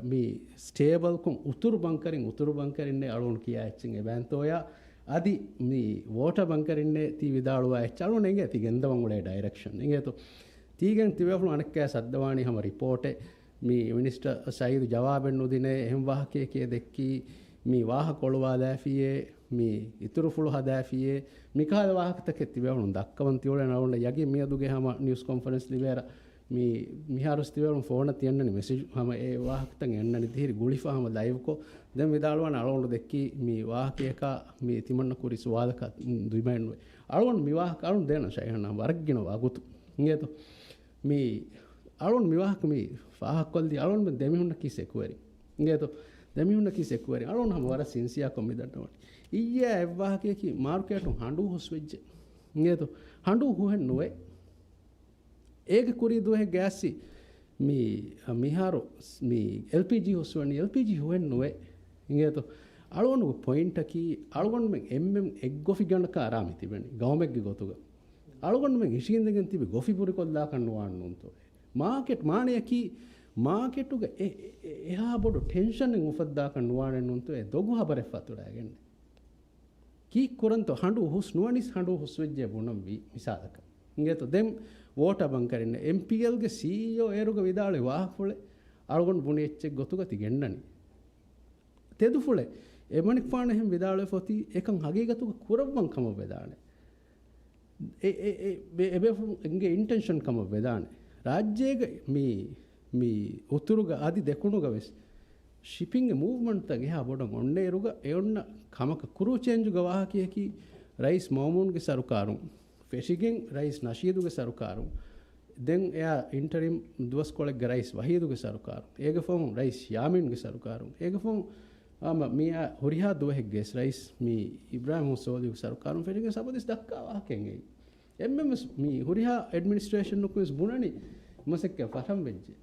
මේ ස්ටේබල් කුම් උතුරු බංකරින්නේ අලොන් කියා එච්චින් එබැන්තෝයා අදි මේ වෝටර් බංකරින්නේ තී විදාලුවා එච්චලුන එංගේ ති ගෙන්දවන් උලේ ඩයිරෙක්ෂන් එංගේතෝ තීගෙන් තිබෙෆුන අනක්කෑ සද්දවානි හම රිපෝටේ මේ මිනිස්ටර් සයිදු ජවාබෙන් නුදිනේ එහෙම වාහකයේ කිය දෙක්කි මේ වාහ කොළවා දැෆියේ මේ ඉතුරු ෆුළු හදාෆියේ මිකාද වාහකතක තිබෙවුන දක්කවන් තියෝල නවුන යගේ මියදුගේ හම නිවුස් කොන්ෆරන්ස් ලිවේර මේ මිහාරුස් තිබෙවුන ෆෝන තියන්නනි මෙසේජ් හම ඒ වාහකතන් එන්නනි දිරි ගුලිෆා හම ලයිව් කො දැන් විදාලවන අලොන්ඩ දෙක්කි මේ වාහකයක මේ තිමන්න කුරි සුවාදක දුයිමෙන් අලොන් මිවාහ කරුන් දෙන ෂයහන වර්ගින වාගුතු ඉංගේතෝ මේ අලොන් මිවාහක මේ ෆාහක්කොල්දි අලොන් දෙමිහුන්න කිසෙකුවරි ඉංගේතෝ දෙමිහුන්න කිසෙකුවරි අලොන් හම වර සින්සියා කොම්මිදටවන ඊයේ එවාහකයකි මාර්කේට් හඬු හොස් වෙජ්ජ ඉංගේතෝ හඬු හොහෙන් නොවේ ඒක කුරි දුවේ ගෑසි මිහාරු LPG හොස්වන්නේ LPG හොෙන් නොවේ ඉංගේතු අලුවනු පොයින්ට් කි අලුවන් මෙන් එම්එම් එක් ගොෆි ගන්නක ආරාමි තිබෙනි ගවමෙක්ගේ ගොතුග අලුවන් මෙන් ඉෂින්දගෙන් තිබි ගොෆි පුරි කොල්ලා කන්නවාන් නුන්තෝ මාකට් මානයකි මාකට්ුග එහා බොඩු ටෙන්ෂන් එකෙන් උෆද්දා කන්නවාන් නුන්තෝ ඒ දොගු හබරෙ ෆතුරාගෙන්නේ කි කුරන්තෝ හඬු හුස් නුවනිස් හඬු හුස් වෙජ්ජේ බුනම් වි මිසාලක ඉංගේතු දෙම් වෝටර් බංකරින්න MPL ගේ CEO ඒරුග විදාලේ වාහපොලේ අලුවන් බුණි එච්චෙක් ගොතුගති ගෙන්නනි තෙදුෆුලේ එමනික් පාන එහෙම විදාලේ ෆොති එකන් හගීගතුක කුරබ්බන් කම වේදානේ එබෙෆු එංගේ ඉන්ටෙන්ෂන් කම වේදානේ රාජ්‍යයේ මේ උතුරුග ආදි දෙකුණුග වෙස් shipping movement ta geha bodon onne eruga eonna kamaka kuru change ga wahakiyaki rice momun ge sarukarun feshigen rice nashidu ge sarukarun den eya interim duwas kolek ge rice wahidu ge sarukarun ege fon rice yamin ge sarukarun ege fon ama miya horiha duweh ge rice mi ibrahim husoli ge sarukarun feshigen sabadis dakka wahaken ei emms mi horiha administration nukus bunani masekke faram vejje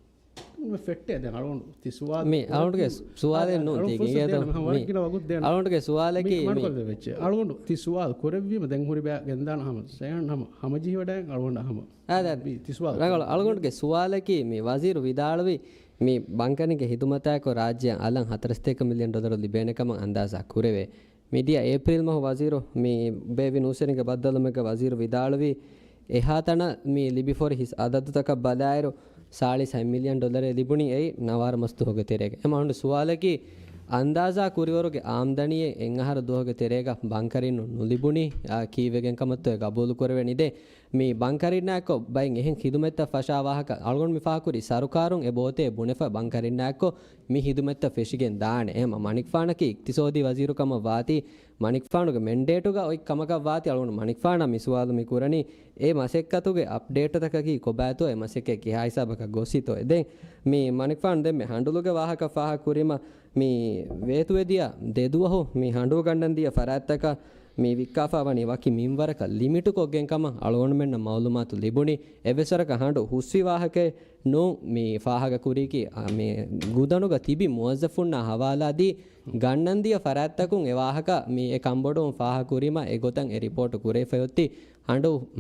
ಫೆಟ್ಟೆ ಅದೇ ಅಳೋಂಡು ತಿ ಸುವಾದ May ಅಳೋಂಡುಗೆ ಸುವಾದೆ no ತಿಗೆ ಏತ ಮೇ ಅಳೋಂಡುಗೆ ಸುವಾಲಕಿ ಮೇ ವೆಚ್ಚೆ ಅಳೋಂಡು ತಿ ಸುವಾದ ಕೊರೆವ್ವಿ ಮದೆಂ ಹುರಿ ಬ್ಯಾ ಗೆಂದಾನ ಹಮ ಸಯನ್ ಹಮ ಹಮಜಿ ವಡೆ ಅಳೋಂಡ ಹಮ ಆದ ತಿ ಸುವಾದ ರಂಗಳ ಅಳೋಂಡುಗೆ ಸುವಾಲಕಿ ಮೇ ವಜೀರು ವಿದಾಳವಿ ಮೇ ಬಂಕನಿಗೆ ಹಿದುಮತಾಕೋ ರಾಜ್ಯ ಅಲಂ 4 ಮಿಲಿಯನ್ ಡಾಲರ್ ಲಿಬೇನಕಮ ಅಂದಾಜಾ ಕುರೆವೆ ಮೀಡಿಯಾ ಏಪ್ರಿಲ್ ಮಹ ವಜೀರು ಮೇ ಬೇವಿ ನೂಸೆನಿಗೆ ಬದ್ದಲಮೆಗೆ ವಜೀರು ವಿದಾಳವಿ ಎಹಾತನ ಮೇ ಲಿಬಿಫೋರ್ ಹಿಸ್ ಅದದ್ದು ತಕ ಬಲಾಯರು $6 ಮಿಲಿಯನ್ ಲಿಬುಣಿ ಐ ನವಾರ ಮಸ್ತು ಹೋಗ ತೆರೆಗೆ ಎಮಾಂಡು ಸುವಾಲಕಿ ಅಂದಾಜಾ ಕುರಿವರುಗೆ ಆಮ್ದಣಿಯೆ ಎಂಗಹರ ದೋಹಗೆ ತೆರೆಗ ಬಂಕರಿನ್ನು ನುಲಿಬುಣಿ ಕೀವೆಗೆಂ ಕಮತ್ತು ಗಬೂಲು ಕೊರವೆನಿದೆ ಮೀ ಬಂಕರಿನ್ನಾಕೋ ಬೈಂ ಎಹೆಂ ಹಿದುಮೆತ್ತ ಫಶಾ ವಾಹಕ ಅಳ್ಗೊಂಡು ಮಿ ಫಾಕುರಿ ಸರುಕಾರುಂ ಎ ಬೋತೆ ಬುಣೆಫ ಬಂಕರಿನ್ನಾಕೋ ಮಿ ಹಿದುಮೆತ್ತ ಫೆಶಿಗೆನ್ ದಾಣೆ ಎಮ ಮಣಿಕ್ಫಾಣಕಿ ಇಕ್ತಿಸೋದಿ ವಜೀರು ಕಮ ವಾತಿ ಮಣಿಕ್ಫಾಣುಗೆ ಮೆಂಡೇಟುಗ ಒಯ್ ಕಮಕ ವಾತಿ ಅಳ್ಗೊಂಡು ಮಣಿಕ್ಫಾಣ ಮಿಸುವಾಲು ಮಿ ಕುರನಿ ಎ ಮಸೆಕ್ಕತುಗೆ ಅಪ್ಡೇಟ್ ತಕಕಿ ಕೊಬಾತೋ ಎ ಮಸೆಕ್ಕೆ ಕಿ ಹಾಯಿಸಾಬಕ ಗೊಸಿತೋ ಎದೆ ಮಿ ಮಣಿಕ್ಫಾಣ ದೆಮ್ಮೆ ಹಂಡುಲುಗೆ ವಾಹಕ ಫಾಹ ಕುರಿಮ ಮೀ ವೇತುವೆದಿಯ ದೆದುವಹು ಮೀ ಹಂಡುವ ಗಂಡಂದಿಯ ಫರಾತ್ತಕ ಮೀ ವಿಕ್ಕಾಫಾವಣಿ ವಕಿ ಮಿಂವರಕ ಲಿಮಿಟು ಕೊಗ್ಗೆಂ ಕಮ ಅಳವಣಮೆನ್ನ ಮೌಲುಮಾತು ಲಿಬುಣಿ ಎವೆಸರಕ ಹಂಡು ಹುಸ್ವಿ ವಾಹಕೆ ನೋ ಮೀ ಫಾಹಗ ಕುರಿಕಿ ಮೀ ಗುದನುಗ ತಿಬಿ ಮುವಜ್ಜಫುನ್ನ ಹವಾಲಾದಿ ಗಂಡಂದಿಯ ಫರಾತ್ತಕುಂ ಎ ವಾಹಕ ಮೀ ಎ ಕಂಬೊಡು ಫಾಹ ಕುರಿಮ ಎ ಗೊತಂ ಎ ರಿಪೋರ್ಟ್ ಕುರೆ ಫಯೊತ್ತಿ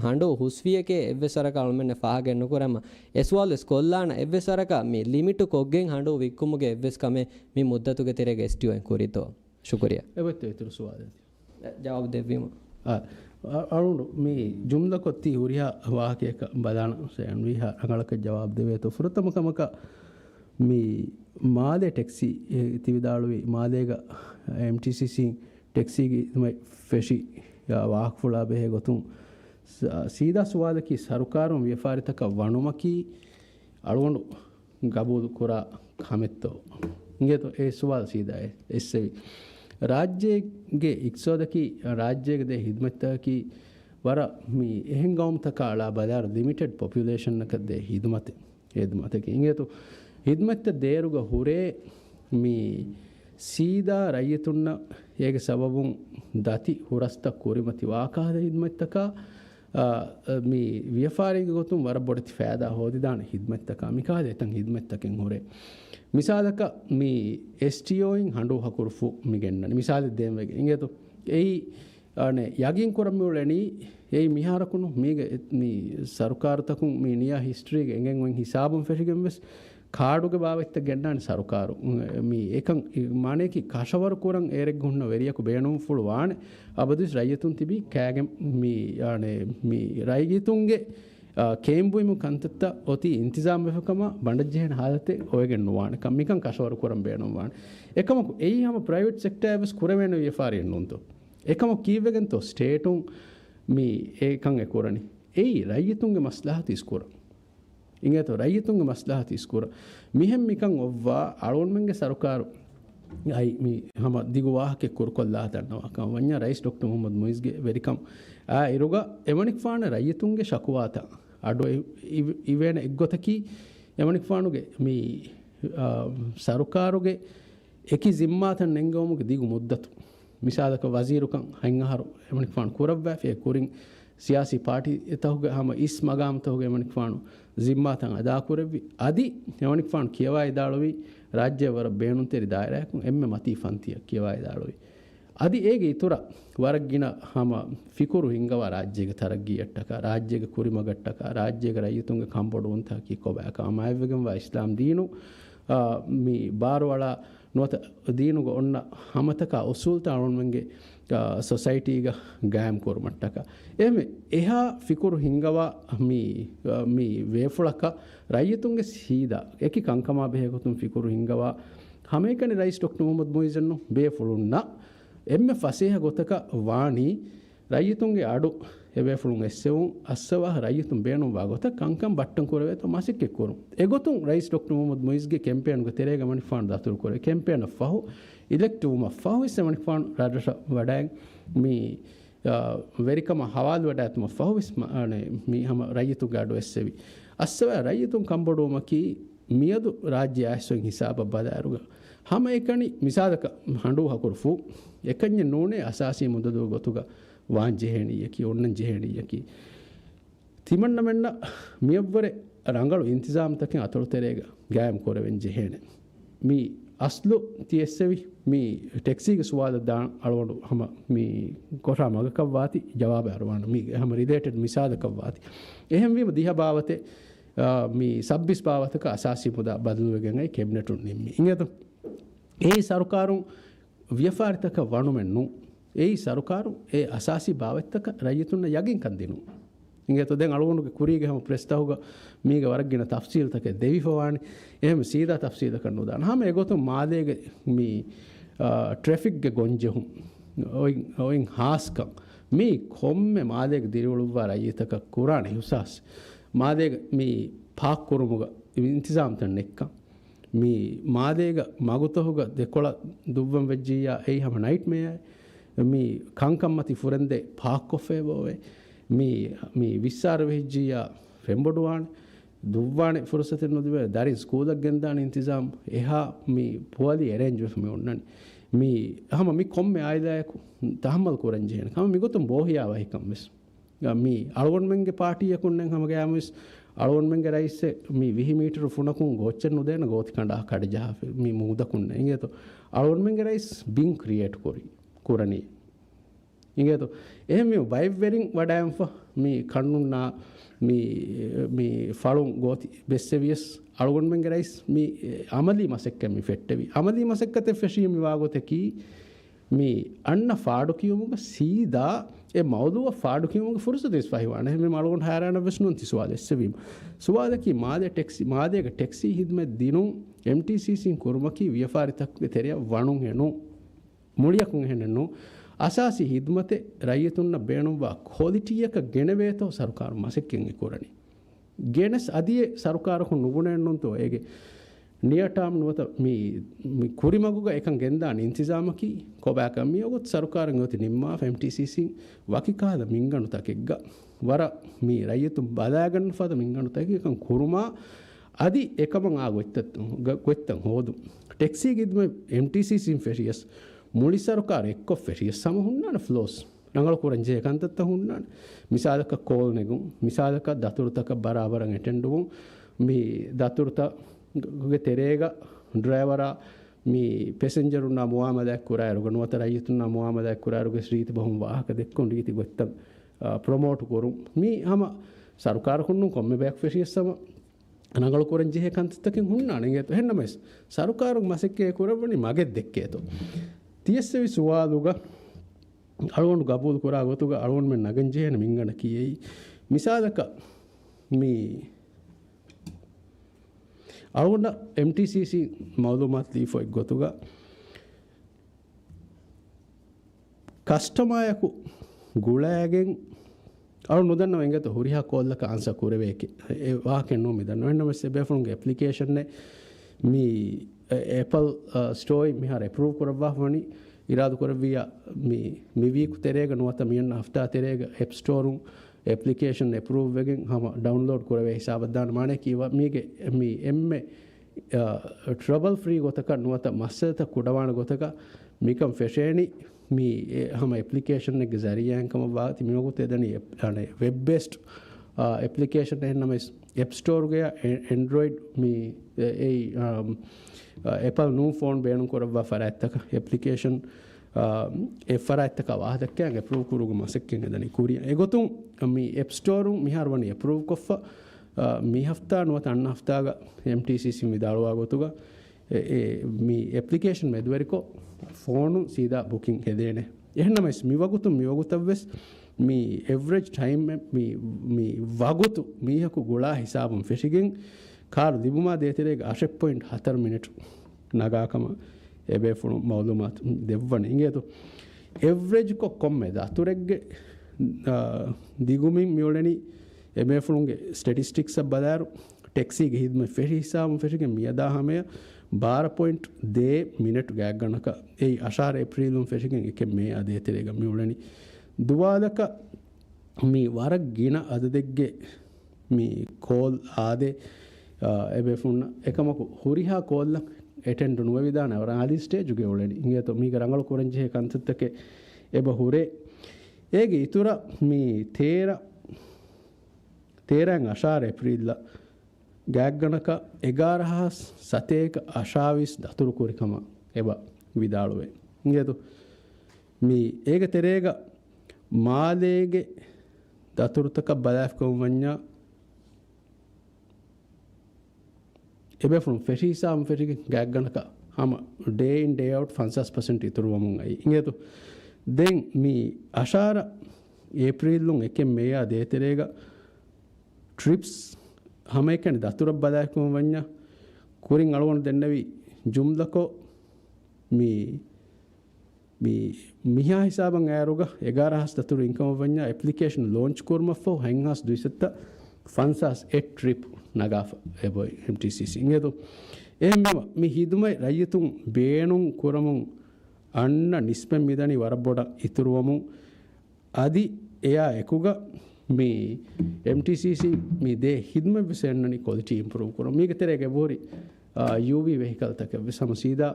ಹಂಡು ಹುಸ್ವಿಯಕೆ ಎವ್ವೆಸರಕ ಅಳಮೆನ್ನ ಫಾಹಗೆ ನುಕುರಮ ಎಸ್ವಾಲ್ ಸ್ಕೊಲ್ಲಾನ ಎವ್ವೆಸರಕ ಮೀ ಲಿಮಿಟು ಕೊಗ್ಗೆಂ ಹಂಡು ವಿಕ್ಕುಮುಗೆ ಎವ್ವೆಸ್ ಕಮೆ ಮೀ ಮುದ್ದತುಗೆ ತೆರೆಗೆ ಎಸ್ಟಿಯೋ ಎನ್ ಕುರಿತೋ ಶುಕ್ರಿಯಾ ಎವತ್ತೆ ಇತರು ಸುವಾದ ಜವಾಬ್ ದೇವಿಮ ಅಳುಂಡು ಮೀ ಜುಮ್ಲ ಕೊತ್ತಿ ಹುರಿಯ ವಾಹಕೇಕ ಬದಾನ ಸೆಯನ್ ವಿಹ ಅಂಗಳಕ ಜವಾಬ್ ದೇವೇತು ಫುರತಮ ಕಮಕ ಮೀ ಮಾದೆ ಟ್ಯಾಕ್ಸಿ ತಿವಿದಾಳುವಿ ಮಾದೇಗ MTCC ಟ್ಯಾಕ್ಸಿಗೆ ಮೈ ಫೆಶಿ ವಾಹಕ ಫುಳಾ ಬೆಹೆ ಗೊತುಂ ಸೀದಾ ಸುವಾದಕಿ ಸರ್ಕಾರಂ ವ್ಯಾಪಾರಿತಕ ವಣುಮಕಿ ಅಳುಂಡು ಗಬೂದು ಕುರ ಖಮೆತ್ತೋ ಇಂಗೇತು ಎ ಸುವಾದ ಸೀದಾ ಎಸ್ಸೆವಿ ರಾಜ್ಯಗೆ ಇಕ್ಸೋದಕಿ ರಾಜ್ಯಗದೆ ಹಿದ್ಮತ್ತಕಿ ವರ ಮೀ ಎಹೆಂಗೌಮ್ ತಕ ಅಳ ಬದಾರ ಲಿಮಿಟೆಡ್ ಪಾಪ್ಯುಲೇಷನ್ ನಕದೆ ಹಿದ್ಮತಕಿ ಇಂಗೇತು ಹಿದ್ಮತ್ತ ದೇರುಗ ಹುರೇ ಮೀ ಸೀದಾ ರೈಯತುನ್ನ ಹೇಗೆ ಸಬಬುಂ ದತಿ ಹುರಸ್ತ ಕುರಿಮತಿ ವಾಕಾದ ಹಿದ್ಮತ್ತಕ ಮೀ ವ್ಯಾಪಾರಿಗೆ ಗೊತ್ತು ವರ ಬೊಡತಿ ಫಾಯದಾ ಹೋದಿದಾಣ ಹಿದ್ಮತ್ತಕ ಮಿಕಾದೆ ತಂ ಹಿದ್ಮತ್ತಕೆಂ ಹುರೇ ಮಿಸಾಲಕ ಮೀ STOing ಹಂಡು ಹಕುರುಫು ಮಿಗೆನ್ನ ಮಿಸಾಲ ದೇಂವೆಗೆ ಇಂಗೇತು ಏಯಿ ಅನೆ ಯಾಗಿನ್ ಕೊರಮ್ಯುಳೆನಿ ಏಯಿ ಮಿಹಾರಕುನು ಮೀಗೆ ಮೀ ಸರ್ಕಾರತಕು ಮೀ ನಿಯಾ ಹಿಸ್ಟ್ರಿಗೆ ಎಂಗೆಂ wen ಹಿಸಾಬಂ ಫೆರಿಗೆಂ ವೆಸ್ ಕಾಡುಗೆ ಬಾವೆತ್ತ ಗೆಣ್ಣಾನ ಸರ್ಕಾರು ಮೀ ಏಕಂ ಮಾನೇಕಿ ಕಾಶವರ ಕುರಂ ಏರೆಗ್ ಹುನ್ನ ವೆರಿಯಕು ಬೇಣುಂ ಫುಳು ವಾಣೆ ಅಬದಿಸ್ ರೈಯತುನ್ ತಿಬಿ ಕಾಗೆಂ ಮೀ ಅನೆ ಮೀ ರೈಗಿತುಂಗೆ ಕೇಂಬುಯಿಮು ಕಂತತ್ತ ಒತಿ ಇಂತಿಜಾಮ್ ವೆಫಕಮ ಬಂಡಜ್ಜೆಹನ ಹಾಲತೆ ಒಯಗೆನ್ ನುವಾಣೆ ಕಮ್ಮಿಕಂ ಕಶವರ ಕುರಂ ಬೇಣುಂ ವಾಣೆ ಏಕಮಕು ಏಯಿ ಹಮ ಪ್ರೈವೇಟ್ ಸೆಕ್ಟರ್ ಎವಸ್ ಕುರವೇನ ವ್ಯಾಪಾರಿ ಎನ್ನುಂತು ಏಕಮ ಕೀವೆಗೆಂತೋ ಸ್ಟೇಟುಂ ಮೀ ಏಕಂ ಎಕುರನಿ ಏಯಿ ರೈಯತುಂಗೆ ಮಸ್ಲಹತ್ ಇಸ್ಕುರ ಇಂಗೇತೋ ರೈಯತುಂಗೆ ಮಸ್ಲಹತ್ ಇಸ್ಕುರ ಮಿಹೆಂ ಮಿಕಂ ಒವ್ವಾ ಅಳೋಣ್ಮೆಂಗೆ ಸರ್ಕಾರು ಐ ಮೀ ಹಮ ದಿಗು ವಾಹಕೆ ಕುರ್ಕೊಲ್ಲಾ ತನ್ನವಾ ಕಂ ವನ್ಯ ರೈಸ್ ಡಾಕ್ಟರ್ ಮೊಹಮ್ಮದ್ ಮುಯಿಸ್ಗೆ ವೆರಿಕಂ ಆ ಇರುಗ ಎಮನಿಕ್ ಫಾಣ ರೈಯತುಂಗೆ ಶಕುವಾತ ಅಡು ಇವೇನ ಎಗ್ಗೊತಕಿ ಎಮನಿಕ್ ಫಾಣುಗೆ ಮೀ ಸರ್ಕಾರುಗೆ ಎಕಿ ಜಿಮ್ಮಾತನ್ ನೆಂಗೋಮುಗೆ ದಿಗು ಮುದ್ದತು ಮಿಸಾಲಕ ವಜೀರುಕಂ ಹಂಗಹರು ಎಮನಿಕ್ ಫಾಣ ಕುರವ್ವಾ ಫೆ ಕುರಿಂ सियासी पार्टी तहुगे हम इस मगाम तहुगे मनिक फाणु जिम्मा तंग अदा कुरेवी अदि मनिक फाणु कियवाई दाळवी राज्य वर बेणुन तेरी दायरायकु एम्मे मती फंतिय कियवाई दाळवी अदि ಏಗೆ ಇತುರ ವರಗಿನ ಹಮ ಫಿಕುರು ಹಿಂಗವ ರಾಜ್ಯಗೆ ತರಗ್ಗಿಯಟ್ಟಕ ರಾಜ್ಯಗೆ ಕುರಿಮಗಟ್ಟಕ ರಾಜ್ಯಗೆ ರೈತುಂಗೆ ಕಂಬಡು ಅಂತ ಕಿ ಕೊಬಾಕ ಅಮಾಯವೆಗಂ ವ ಇಸ್ಲಾಂ ದೀನು ಮಿ ಬಾರವಳ ನೋತ ದೀನುಗ ಒನ್ನ ಹಮತಕ ಉಸೂಲ್ ತಾಣೊಂಗೆ ಸೊಸೈಟಿಗ ಗಾಯಂ ಕೊರ್ಮಟ್ಟಕ ಎಮೆ ಎಹಾ ಫಿಕುರು ಹಿಂಗವ ಮಿ ವೇಫುಳಕ ರೈತುಂಗೆ ಸೀದಾ ಏಕಿ ಕಂಕಮ ಬೆಹಗತುಂ ಫಿಕುರು ಹಿಂಗವ ಹಮೇಕನೆ ರೈಸ್ ಡಾಕ್ಟರ್ ಮೊಹಮ್ಮದ್ ಮೊಯಿಜನ್ನು ಬೇಫುಳುನ್ನ ಎಮ್ಮೆ ಫಸೇಹ ಗೊತಕ ವಾಣಿ ರೈತುಂಗೆ ಆಡು ಎವೇಫುಳುಂ ಎಸ್ಸೆವು ಅಸ್ಸವ ರೈತುಂ ಬೇಣುವಾ ಗೊತ ಕಂಕಂ ಬಟ್ಟಂ ಕೊರವೆ ತೋ ಮಾಸಿಕ್ಕೆ ಕೊರು ಎಗೊತುಂ ರೈಸ್ ಡಾಕ್ಟರ್ ಮೊಹಮ್ಮದ್ ಮೊಯಿಸ್ಗೆ ಕ್ಯಾಂಪೇನ್ ಗೊ ತೆರೆಗ ಮನಿ ಫಾಂಡ್ ದಾತುರು ಕೊರೆ ಕ್ಯಾಂಪೇನ್ ಫಹು ಇಲೆಕ್ಟಿವ್ ಮ ಫಹು ಇಸ್ ಮನಿ ಫಾಂಡ್ ರಾಜಶ ವಡಾಂಗ್ ಮಿ ವೆರಿಕಮ ಹವಾಲ್ ವಡಾತ್ ಮ ಫಹು ಇಸ್ ಮಿ ಹಮ ರೈತು ಗಾಡು ಎಸ್ಸೆವಿ ಅಸ್ಸವ ರೈತುಂ ಕಂಬಡು ಮಕಿ ಮಿಯದು ರಾಜ್ಯ ಆಸೋಂ ಹಿಸಾಬ ಬದಾರುಗ ಹಮ ಏಕಣಿ ಮಿಸಾದಕ ಹಂಡು ಹಕುರ್ಫು එකඥ නෝනේ අසාසී මුදදුව ගොතුග වාන් ජෙහෙණියකි ඔන්නන් ජෙහෙණියකි තිමන්න මෙන්න මියව්වරේ ರಂಗಳು ಇಂತಿಜಾಮತಕ್ಕೆ ಅತಳು ತೆರೆಗ ಗಾಯಂ ಕೊರವೆನ್ ಜೆಹೇಣೆ ಮೀ ಅಸ್ಲು ತಿಯೆಸ್ಸೆವಿ ಮೀ ಟ್ಯಾಕ್ಸಿಗೆ ಸುವಾದ ದಾಣ ಅಳವಡು ಹಮ ಮೀ ಕೊಠಾ ಮಗಕವ್ವಾತಿ ಜವಾಬ ಅರವಾಣ ಮೀ ಹಮ ರಿಲೇಟೆಡ್ ಮಿಸಾದಕವ್ವಾತಿ එහෙම වීම දිහා භාවතේ මී සබ්බිස් භාවතක අසාසී මුදා බදලුවගෙන් අයි කැබිනටුන් නිම්මි ඉංගත ඒ සරුකාරුන් ವ್ಯಫಾರಿತಕ ವಣುಮೆನ್ನು ಏಯ್ ಸರುಕಾರು ಏ ಅಸಾಸಿ ಭಾವತ್ತಕ ರೈತುನ್ನ ಯಗಿನ್ ಕಂದಿನು ಹಿಂಗೆ ತೊದೆಂಗ್ ಅಳವಣುಗೆ ಕುರಿಗೆ ಹಮ ಪ್ರೆಸ್ತಾಹುಗ ಮೀಗ ಹೊರಗಿನ ತಫ್ಸೀಲ್ ತಕೆ ದೇವಿಫವಾಣಿ එහෙම ಸೀದಾ ತಫ್ಸೀದ ಕಣ್ಣುದಾನ ಹಮ ಎಗೊತು ಮಾದೇಗೆ ಮೀ ಟ್ರಾಫಿಕ್ಗೆ ಗೊಂಜೆಹು ಓಯಿನ್ ಹಾಸ್ಕಂ ಮೀ ಕೊಮ್ಮೆ ಮಾದೇಗೆ ದಿರಿವಳುವ ರೈತಕ ಕುರಾಣಿ ಹುಸಾಸ್ ಮಾದೇಗೆ ಮೀ ಪಾಕ್ ಕುರುಮುಗ ಇಂತಿಜಾಮ್ ತಣ್ಣೆಕ್ಕ ಮೀ ಮಾದೇಗ ಮಗುತಹುಗ ದೆಕೊಳ ದುವ್ವಂ ವೆಜ್ಜಿಯ ಏಯ್ ಹಮ ನೈಟ್ ಮೇಯ ಮೀ ಕಂಕಮ್ಮತಿ ಫುರಂದೆ ಪಾಕೊಫೆ ಬೋವೆ ಮೀ ವಿಸ್ಸಾರ ವೆಜ್ಜಿಯ ಫೆಂಬೊಡುವಾಣೆ ದುವ್ವಾಣೆ ಫುರ್ಸತೆ ನುದಿವೆ ದಾರಿ ಸ್ಕೂಲಕ್ಕೆ ಗೆಂದಾಣೆ ಇಂತಿಜಾಮ್ ಎಹಾ ಮೀ ಪುವಲಿ ಅರೇಂಜ್ ಮೀ ಉಣ್ಣಣಿ ಮೀ ಹಮ ಮೀ ಕೊಮ್ಮೆ ಆಯ್ದಾಯಕು ತಹಮ್ಮಲ್ ಕುರಂಜೇನೆ ಹಮ ಮಿ ಗೊತ್ತುಂ ಬೋಹಿಯಾವ ಹಿಕಂ ಮಿಸ್ ಮೀ ಅಳವಣ್ಮೆಂಗೆ ಪಾಟಿಯಕುಣ್ಣೆಂಗೆ ಹಮಗೆ ಆಮಿಸ್ ಅಳವಣ್ಮೆಂಗೆ ರೈಸೆ ಮೀ ವಿಹಿ ಮೀಟರ್ ಫುಣಕುಂ ಗೋಚನ್ನು ದೇನ ಗೋತಿ ಕಂಡ ಕಡಿಜಾ ಮೀ ಮೂದಕುಣ್ಣೆ ಹಿಂಗೇತು ಅಳವಣ್ಮೆಂಗೆ ರೈಸ್ ಬಿಂಗ್ ಕ್ರಿಯೇಟ್ ಕೊರಿ ಕುರನಿ ಹಿಂಗೇತು එහෙම මේ වයිබ් වෙරින් වඩාම් ෆ මේ කන්නුන්නා මේ ෆලුන් ගෝති බෙස්සෙවියස් අලගොන්මෙන්ගේ රයිස් මේ අමලි මසෙක්ක මේ ෆෙට්ටවි අමලි මසෙක්කත ෆෙෂිය මේ වාගොතකි මේ අන්න ෆාඩු කියමුග සීදා ඒ මවදුව ෆාඩු කියමුග ෆුර්සතෙස් ෆහිවාන මේ මලගොන් හාරාන වෙස්නුන් තිසවාද එස්සවීම සුවාදකි මාදේ ටැක්සි මාදේක ටැක්සි හිදමෙ දිනුන් MTCC කුරුමකි ව්‍යාපාරිතක්ගේ තෙරිය වණුන් හෙනු මුලියකුන් හෙනනු ಅಸಾಸಿ ಹಿದ್ಮತೆ ರೈತುನ್ನ ಬೇಣುವ ಕ್ವಾಲಿಟಿಯಕ ಗೆಣವೇತೋ ಸರ್ಕಾರ ಮಸಕ್ಕೆಂಗೆ ಕೊರನಿ ಗೆಣಸ್ ಅದಿಯೇ ಸರ್ಕಾರಕ್ಕೆ ನುಗುಣೆನ್ನುಂತೋ ಹೇಗೆ ನಿಯರ್ ಟರ್ಮ್ ನುವತ ಮೀ ಕುರಿಮಗುಗ ಏಕಂ ಗೆಂದಾನ ಇಂತಿಜಾಮಕಿ ಕೊಬ್ಯಾಕ ಮೀ ಒಗತ್ ಸರ್ಕಾರ ಗೊತ್ತಿ ನಿಮ್ಮ MTCC ವಕಿಕಾದ ಮಿಂಗಣು ತಕೆಗ್ಗ ವರ ಮೀ ರೈತು ಬದಾಗನ್ ಫದ ಮಿಂಗಣು ತಕೆ ಏಕಂ ಕುರುಮಾ ಅದಿ ಏಕಮಂ ಗೊತ್ತಂ ಹೋದು ಟ್ಯಾಕ್ಸಿ ಗಿದ್ಮ MTCC ಫೆರಿಯಸ್ මුලි සරකාර එක්ක ෆෙරිය සමහුන්නාන ෆ්ලෝස් නංගල කුරංජේ කන්තත්ත හුන්නාන මිසාදක කෝල් නෙගුම් මිසාදක දතුරුතක බරාබරන් ඇටෙන්ඩුම් මේ දතුරුතගේ තෙරේග ඩ්‍රයිවරා මේ පැසෙන්ජරුන්නා මුවාමදක් කුරාරුග නුවතර අයිතුන්නා මුවාමදක් කුරාරුගේ ශ්‍රීති බොහොම වාහක දෙක්කොන් රීති ගොත්තම් ප්‍රොමෝට් කරුම් මේ හම සරකාර කුන්නුම් කොම්මෙ බෑක් ෆෙරිය සම නංගල කුරංජේ කන්තත්තකින් හුන්නාන නේත එහෙන්නමස් සරකාරු මසෙක්කේ කුරවනි මගෙ දෙක්කේතෝ තියස්සවි සුවාදුග අලුවන්ු ගබූල් කොරා ගොතුග අලුවන් මෙන් නගංජේන මිංගන කියෙයි මිසාදක මේ අලුවන්න MTCC මවදුමත් ලීෆෝ එක් ගොතුග කස්ටමයකු ගුලෑගෙන් අලු නොදන්න වෙන්ගත හුරිහා කොල්ලක අන්ස කුරවේකි ඒ වාකෙන් නෝ මිදන්න වෙන්නම සෙබෙෆුන්ගේ ඇප්ලිකේෂන් නේ මේ Apple Store මිහාර approve කරවා වනි ඉරාදු කරවියා මේ වීක් තෙරේග නොත මියන්න හෆ්තා තෙරේග App Store උන් application approve වෙගෙන් හම download කරවේ හිසාබ දාන මානේ කීවා මේගේ මේ එම්මේ trouble free ගොතක නොත මස්සත කුඩවාන ගොතක මිකම් ෆෙෂේනි මේ හැම ඇප්ලිකේෂන් එක ජරියයන්කම වාති මියගුත් එදනි වෙබ් බේස්ඩ් ඇප්ලිකේෂන් එහෙනම ඇප් ස්ටෝර් ගේ ඇන්ඩ්‍රොයිඩ් මේ Apple new phone බේණු කරවා ෆරැත්තක ඇප්ලිකේෂන් ෆරැත්තක වාහදක්කයන් ඇප්‍රූව් කුරුග මසෙක්කෙන් එදනි කුරිය එගොතුන් මේ ඇප් ස්ටෝරු මිහාරවනි ඇප්‍රූව් කොෆ්ෆා මේ හෆ්තා නුවත අන්න හෆ්තාග MTCC විදාලවා ගොතුග මේ ඇප්ලිකේෂන් මෙදුවරිකෝ ෆෝනු සීදා බුකින් හෙදේනේ එහෙනමස් මේ වගුතවස් මේ එවරේජ් ටයිම් මේ වගුතු මීහකු ගොලා හිසාබම් ෆෙෂිගෙන් කාර් දිබුමා දේතරේග 8.4 මිනිට් නගාකම එබේ ෆුණු මවුලුමාත් දෙවවන ඉංගේතු එවරේජ් කො කොම්මෙද අතුරෙක්ගේ දිගුමින් මියොලෙනි එබේ ෆුණුගේ ස්ටැටිස්ටික්ස් බදාරු ටැක්සිගේ හිදම ෆෙෂි හිසාබම් ෆෙෂිගෙන් මියදාහමය 12.2 මිනිට් ගෑක් ගණක ඒ අශාර ඒප්‍රීලුම් ෆෙෂිගෙන් එක මේ අදේතරේග මියොලෙනි දුවාදක මේ වරක් ගින අද දෙක්ගේ මේ කෝල් ආදේ එබේ ෆුන්න එකමකු හුරිහා කෝල්ල එටෙන්ඩු නුව විධාන වර ආදි ස්ටේජුගේ ඔලෙනි ඉංගේතු මීක රංගල කුරංජිහ කන්සත්තක එබ හුරේ ඒගේ ඉතුර මේ තේරන් අශාර එප්‍රීල්ල ගෑග්ගනක 11 සතේක අශාවිස් දතුරු කුරිකම එබ විදාළුවේ ඉංගේතු මේ ඒක තෙරේග මාලේගේ දතුරුතක බලාෆ්කම වඤ්ඤා එබේ ෆ්‍රොම් ෆෙෂිසාම් ෆෙෂිග ගෑග්ගනක හම ඩේ ඉන් ඩේ අවුට් 50% ඉතුරු වමුන් අයි ඉංගේතු දෙන් මේ අශාර ඒප්‍රීල්ලුන් එකෙන් මේයා දේතරේග ට්‍රිප්ස් හම එකනේ දතුර බලාෆ්කම වඤ්ඤා කුරින් අලවන දෙන්නවි ජුම්ලකෝ මේ මිහා හිසාබන් ඇරුග 11 දතුරු ඉන්කම වඤ්ඤා ඇප්ලිකේෂන් ලොන්ච් කුර්මෆෝ හැන්හස් දුයිසත්ත ෆන්සස් එ ට්‍රිප් නගාෆ එබොයි MTCC ඉංගේතු එහෙම මේ හිදුමයි රයිතුන් බේනුන් කුරමුන් අන්න නිස්පෙම් මිදනි වරබොඩ ඉතුරුවමුන් අදි එයා එකුග මේ MTCC මේ දේ හිදුම විසෙන්නනි ක්වොලිටි ඉම්ප්‍රූව් කරමු මේක තරේගේ බෝරි UV වෙහිකල් තක විසම සීදා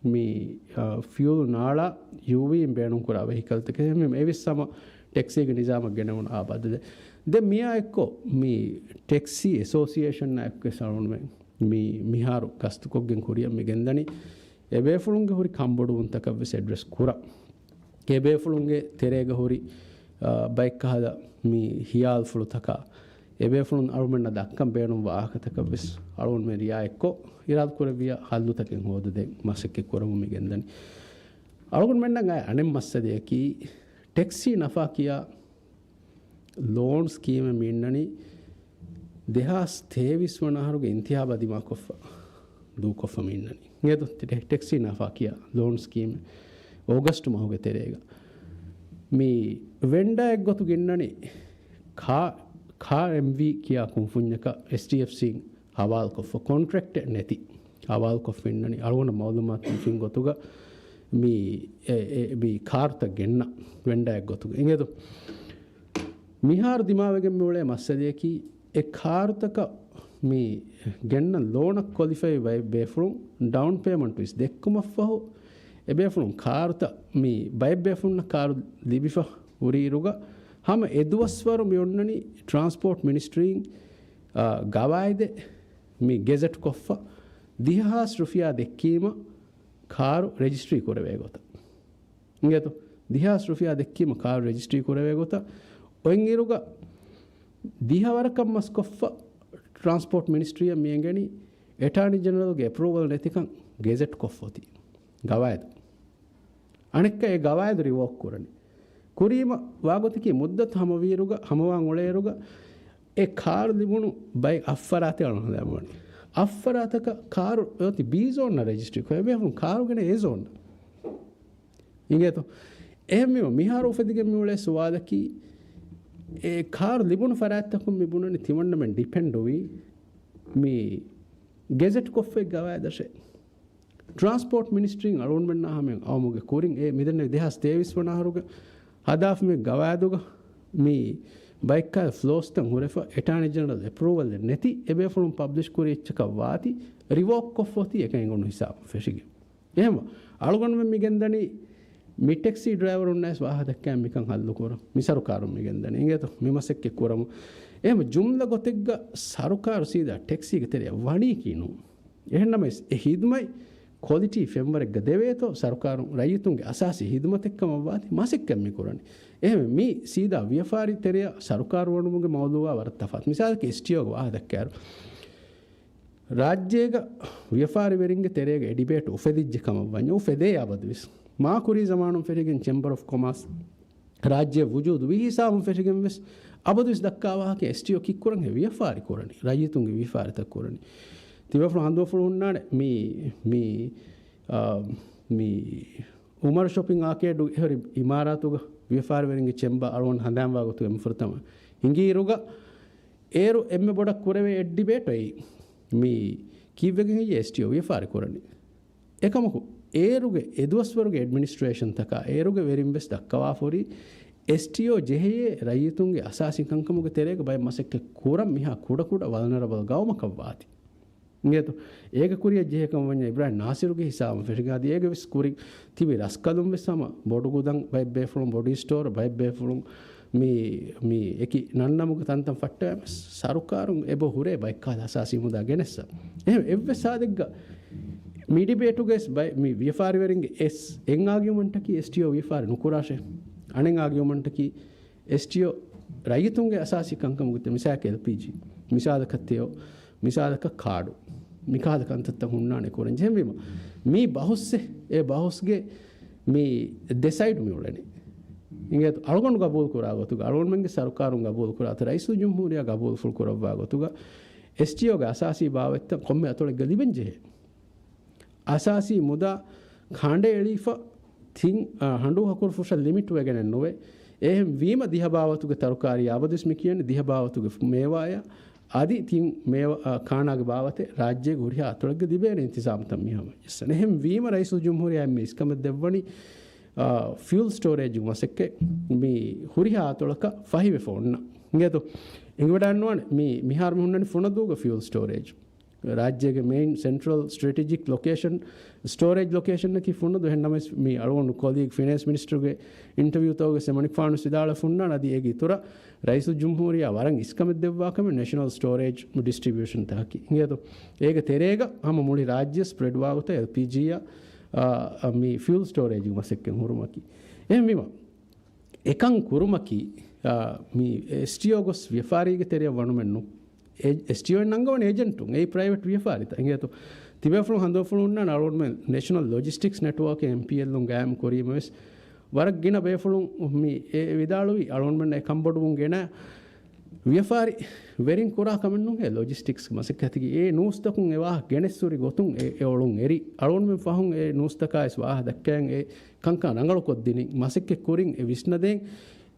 මේ ෆියුල් නාලා UV බේනුන් කරා වෙහිකල් තක මේ විසම ටැක්සිගේ නිසාමක් ගෙනවන ආබද්දද දැන් මියා එක්කෝ මේ ටැක්සි ඇසෝසියේෂන් එක්ක සරුණුමෙන් මේ මිහාරු කස්තුකොක්ගෙන් කුරිය මේ ගෙන්දනි එබේ ෆුලුන්ගේ හොරි කම්බොඩු උන්තක වෙස් ඇඩ්‍රස් කුරා එබේ ෆුලුන්ගේ තෙරේග හොරි බයික් කහද මේ හියාල් ෆුලු තක එබේ ෆුලුන් අරුමෙන්න දක්කම් බේනුම් වාහකතක වෙස් අරුන් මේ රියා එක්කෝ ඉරාල් කුරවිය හල්ලු තකෙන් හොද දෙන් මසෙක් කරමු මේ ගෙන්දනි අරුන් මෙන්න ගා අනෙම් මස්සදේ කි ටැක්සි නෆා කියා ලෝන් ස්කීම මින්නනි දෙහස් තේවිස් වනහරුගේ ඉන්තිහාබ දිමා කොෆ දූ කොෆ මින්නනි නේද ටැක්සි නෆා කියා ලෝන් ස්කීම ඕගස්ට් මහුගේ තෙරේග මේ වෙන්ඩා එක් ගොතු ගෙන්නනි කා MV කියා කුම්ෆුඤ්ඤක STFC හවාල් කොෆ කොන්ට්‍රැක්ට් නැති හවාල් කොෆ මින්නනි අලුවන මවුලුමාත් ෆින් ගොතුග මේ කාර්ත ගෙන්න වෙන්ඩා එක් ගොතුග ඉංගේතු මිහාර දිමාවගෙන් මෙවලේ මස්සදයකි ඒ කාර්තක මේ ගෙන්න ලෝන ක්වොලිෆයි වයි බේෆුන් ඩවුන් පේමන්ට් විස් දෙක්කමෆහු එබේෆුන් කාර්ත මේ බයි බේෆුන් කාර් ලිබිෆ උරීරුග හැම එදුවස්වරු මියොන්නනි ට්‍රාන්ස්පෝර්ට් මිනිස්ට්‍රීන් ගවායිද මේ ගෙසට් කොෆ දිහාස් රුෆියා දෙක්කීම කාරු රෙජිස්ට්‍රී කරවේ ගොත ඉංගේතු දිහාස් රුෆියා දෙක්කීම කාරු රෙජිස්ට්‍රී කරවේ ගොත ඔයින් ඉරුග දිහවරකම් මස්කොෆ්ෆ ට්‍රාන්ස්පෝර්ට් මිනිස්ට්‍රිය මියගනි එටානි ජනරල්ගේ ඇප්‍රූවල් නැතිකම් ගෙසට් කොෆ්ෆොති ගවායද අනෙක්ක ඒ ගවායද රිවෝක් කරනි කුරීම වාගොතිකි මුද්දත් හමවීරුග හමවාන් ඔලේරුග ඒ කාර් ලිබුණු බයි අෆ්ෆරාතය අනුහ දැමුවනි අෆ්ෆරාතක කාරු යොති බීසෝන්න රෙජිස්ට්‍රී කො එබේහුන් කාරුගෙන ඒ සෝන්න ඉංගේතු එහෙම මිහාර උෆදිගෙන් මිවලේ සුවාදකි ඒ කාර් ලිබුණු ෆරාත්තකුම් මිබුණනි තිවන්නමෙන් ඩිපෙන්ඩ් වී මේ ගෙසට් කොෆ්ෆේ ගවායදශේ ට්‍රාන්ස්පෝර්ට් මිනිස්ට්‍රීන් අරුන් මෙන්නා හැමෙන් අවමුගේ කුරින් ඒ මිදන්නේ 2023 වනහරුග හදාෆ් මේ ගවායදුග මේ බයික් කාර් ෆ්ලෝස්තන් හොරෙෆ එටානි ජනරල් ඇප්‍රූවල් නැති එබේ ෆොලුම් පබ්ලිෂ් කුරි එච්චක වාති රිවෝක් කොෆ්ෆොති එකෙන් ගොනු හිසාබ ෆෙෂිගේ එහෙම අලුගොන් මෙ මිගෙන්දනි mi taxi driver unnas waha dakkam mikan hallu kora mi sarukarum migendani ingeto mi masekke koramu එහෙම ජුම්ල ගොතෙක්ග සරුකාරු සීදා ටෙක්සි එක තෙරිය වණී කිනු එහෙන්නම ඒ හිදමයි ක්වොලිටි ෆෙම්වරෙක්ග දෙවේතෝ සරුකාරු රයිතුන්ගේ අසාසි හිදමත් එක්කම වාති මාසෙක්කම් මේ කරන්නේ එහෙම මේ සීදා ව්‍යාපාරි තෙරිය සරුකාරු වණුමුගේ මවදුවා වරත්තෆත් මිසාලක ස්ටියෝ වාහ දක්කාරු ರಾಜ್ಯಗ ವ್ಯಾಪಾರಿವರಿಗೆ ತೆರೆಗೆ ಡಿಬೇಟ್ ಉಫೆದಿಜ್ಜೆ ಕಮವನ್ಯ ಉಫೆದೇ ಯಾಬದ್ವಿಸ್ ಮಾಕುರಿ ಜಮಾನು ಫೆರಿಗಿನ್ ಚೇಂಬರ್ ಆಫ್ ಕಾಮರ್ಸ್ ರಾಜ್ಯ ವಜೂದ್ ವಿಹಿಸಾಮ್ ಫೆರಿಗಿನ್ ವಿಸ್ ಅಬದ್ವಿಸ್ ದಕ್ಕಾವಾಕೆ ಎಸ್ಟಿಒ ಕಿಕ್ಕುರಂಗೆ ವ್ಯಾಪಾರಿ ಕೊರನಿ ರೈತುಂಗೆ ವ್ಯಾಪಾರಿ ತಕ್ಕೊರನಿ ತಿವಫ್ಲು ಹಂದೋಫ್ಲು ಹುಣ್ಣಾಡೆ ಮೀ ಉಮರ್ ಶಾಪಿಂಗ್ ಆಕೇಡು ಹೆರಿ ಇಮಾರಾತುಗ ವ್ಯಾಪಾರಿವರಿಗೆ ಚೆಂಬ ಅಳವನ್ ಹಂದಾಂವಾಗುತ್ತು ಎಂಫುರ್ತಮ ಹಿಂಗಿ ಇರುಗ ಏರು ಎಮ್ಮೆ ಬೊಡಕ್ ಕುರವೆ ಎಡ್ಡಿಬೇಟ್ ಐ මේ කීවගෙන් STO ව්‍යාපාර කරන්නේ එකමකු ඒරුගේ එදුවස්වරුගේ ඇඩ්මිනිස්ට්‍රේෂන් තකා ඒරුගේ වෙරින්වෙස් දක්කවා ෆොරි STO ජෙහේ රයිතුන්ගේ අසාසිකංකමුගේ තෙරේක බය මසෙක්ක කුරම් මිහා කුඩ වල්නරබල් ගවමකවාති නේතු ඒක කුරිය ජෙහකම් වන්නේ ඉබ්‍රාහිම් නාසිරුගේ හිසාම ෆෙරිගාදී ඒක විස් කුරි තිබි රස්කලුම් වෙසම බොඩු ගුදන් බයි බේෆලුම් බොඩි ස්ටෝර් බයි බේෆලුම් මේ එකි නන්නමුග තන්තම් ෆට්ට සරුකාරුන් එබ හුරේ බයික්කාද අසාසි මුදා ගෙනස්ස එහෙම එව්වසාදෙක්ග මිඩිබේටුගෙස් බයි මේ ව්‍යාපාරිවරින්ගේ එස් එන් ආගියුමන්ටකි STO ව්‍යාපාරි නුකුරාෂේ අනෙන් ආගියුමන්ටකි STO රයිතුන්ගේ අසාසි කංකමුගත මිසාක LPG මිසාදකත්තයෝ මිසාදක කාඩු මිකාදකන්තත්ත හුන්නානේ කොරන් ජෙම්විම මේ බහුස්සේ ඒ බහුස්ගේ මේ දෙසයිඩ් මියුලනේ ಇಂಗೆ ಅಳಗೊಂಡು ಗಬೂಲ್ ಕೂಡ ಆಗೋತುಗ ಅಳಗೊಂಡು ಮಂಗೆ ಸರ್ಕಾರಂ ಗಬೂಲ್ ಕೂಡ ಅತ ರೈಸು ಜುಮ್ಹೂರಿಯ ಗಬೂಲ್ ಫುಲ್ ಕೂಡ ಆಗೋತುಗ STOಗೆ ಅಸಾಸಿ ಬಾವೆತ್ತ ಕೊಮ್ಮೆ ಅತೊಳಗೆ ಗಲಿಬೆಂಜೆ ಅಸಾಸಿ ಮುದಾ ಖಾಂಡೆ ಎಳಿಫ ಥಿಂಗ್ ಹಂಡು ಹಕುರ್ ಫುಷ ಲಿಮಿಟ್ ವೆಗನೆ ನೋವೆ එහෙම වීම දිහබාවතුගේ තරුකාරී ආබදස්මි කියන්නේ දිහබාවතුගේ මේවාය আদি තින් මේ කානාගේ බාවතේ රාජ්‍ය ගුරිය අතොලක දිබේන ඉන්තිසාම් තම්මියම යසන එහෙම වීම රයිසු ජුම්හූරිය මේ ඉස්කම දෙවණි fuel storage මසෙක්ක මේ හුරිය අතොලක ෆහිවෙ ෆෝන්න නේද ඉංගවඩන්නවනේ මේ මිහාර මුන්නනේ ෆොන දුග fuel storage ರಾಜ್ಯಗೆ main central strategic location storage ಲೊಕೇಶನ್ನಕ್ಕೆ ಫುಣ್ಣದು ಹೆಣ್ಣಮ ಮೀ ಅಳಗೊಂಡು ಕೊಲೀಗ್ ಫಿನಾನ್ಸ್ ಮಿನಿಸ್ಟರ್ಗೆ ಇಂಟರ್ವ್ಯೂ ತೋಗೆ ಸೆಮನಿಕ್ ಫಾಂಡ್ ಸಿದಾಳ ಫುಣ್ಣ ನದಿ ಏಗಿ ತುರ ರೈಸು ಜುಮ್ಹೂರಿಯ ವರಂಗ್ ಇಸ್ಕಮಿದ್ದೆವ್ವಾಕಮೆ ನ್ಯಾಷನಲ್ ಸ್ಟೋರೇಜ್ ಡಿಸ್ಟ್ರಿಬ್ಯೂಷನ್ ತಾಕಿ ಹಿಂಗೇದು ಏಗ ತೆರೆಗ ಹಮ ಮುಳಿ ರಾಜ್ಯ ಸ್ಪ್ರೆಡ್ ವಾಗುತ್ತೆ LPGಯ ಮೀ ಫ್ಯೂಲ್ ಸ್ಟೋರೇಜ್ ಮಸಕ್ಕೆ ಹುರುಮಕಿ ಏನ್ ಮೀಮ ಏಕಂ ಕುರುಮಕಿ ಮೀ STOಗೊಸ್ ವ್ಯಾಪಾರಿಗೆ ತೆರೆಯ ವಣುಮೆನ್ನು STO ನಂಗವನ ಏಜೆಂಟು ಈ ಪ್ರೈವೇಟ್ ವ್ಯಾಪಾರಿತ ಹಿಂಗೇತು ತಿಬೇಫ್ಲು ಹಂದೋಫ್ಲು ಉನ್ನ ನಾಳೋಡ್ಮೇಲೆ ನ್ಯಾಷನಲ್ ಲಾಜಿಸ್ಟಿಕ್ಸ್ ನೆಟ್ವರ್ಕ್ MPL ಗ್ಯಾಮ್ ಕೊರಿಯಮಸ್ ವರಗ್ ಗಿನ ಬೇಫ್ಲು ಮೀ ವಿದಾಳುವಿ ಅಳೋಡ್ಮೇಲೆ ಕಂಬಡುವಂಗೇನ ವ್ಯಾಪಾರಿ ವೆರಿಂಗ್ ಕುರಾ ಕಮೆಣ್ಣುಗೆ ಲಾಜಿಸ್ಟಿಕ್ಸ್ ಮಸಕ್ಕತಿಗೆ ಏ ನೂಸ್ತಕುಂ ಎವಾ ಗೆನೆಸ್ಸುರಿ ಗೊತುಂ ಎ ಒಳುಂ ಎರಿ ಅಳೋಡ್ಮೇಲೆ ಫಹುಂ ಎ ನೂಸ್ತಕಾಯಸ್ ವಾಹ ದಕ್ಕೆಂ ಎ ಕಂಕ ನಂಗಳು ಕೊದ್ದಿನಿ ಮಸಕ್ಕೆ ಕುರಿಂ ಎ ವಿಷ್ಣದೇಂ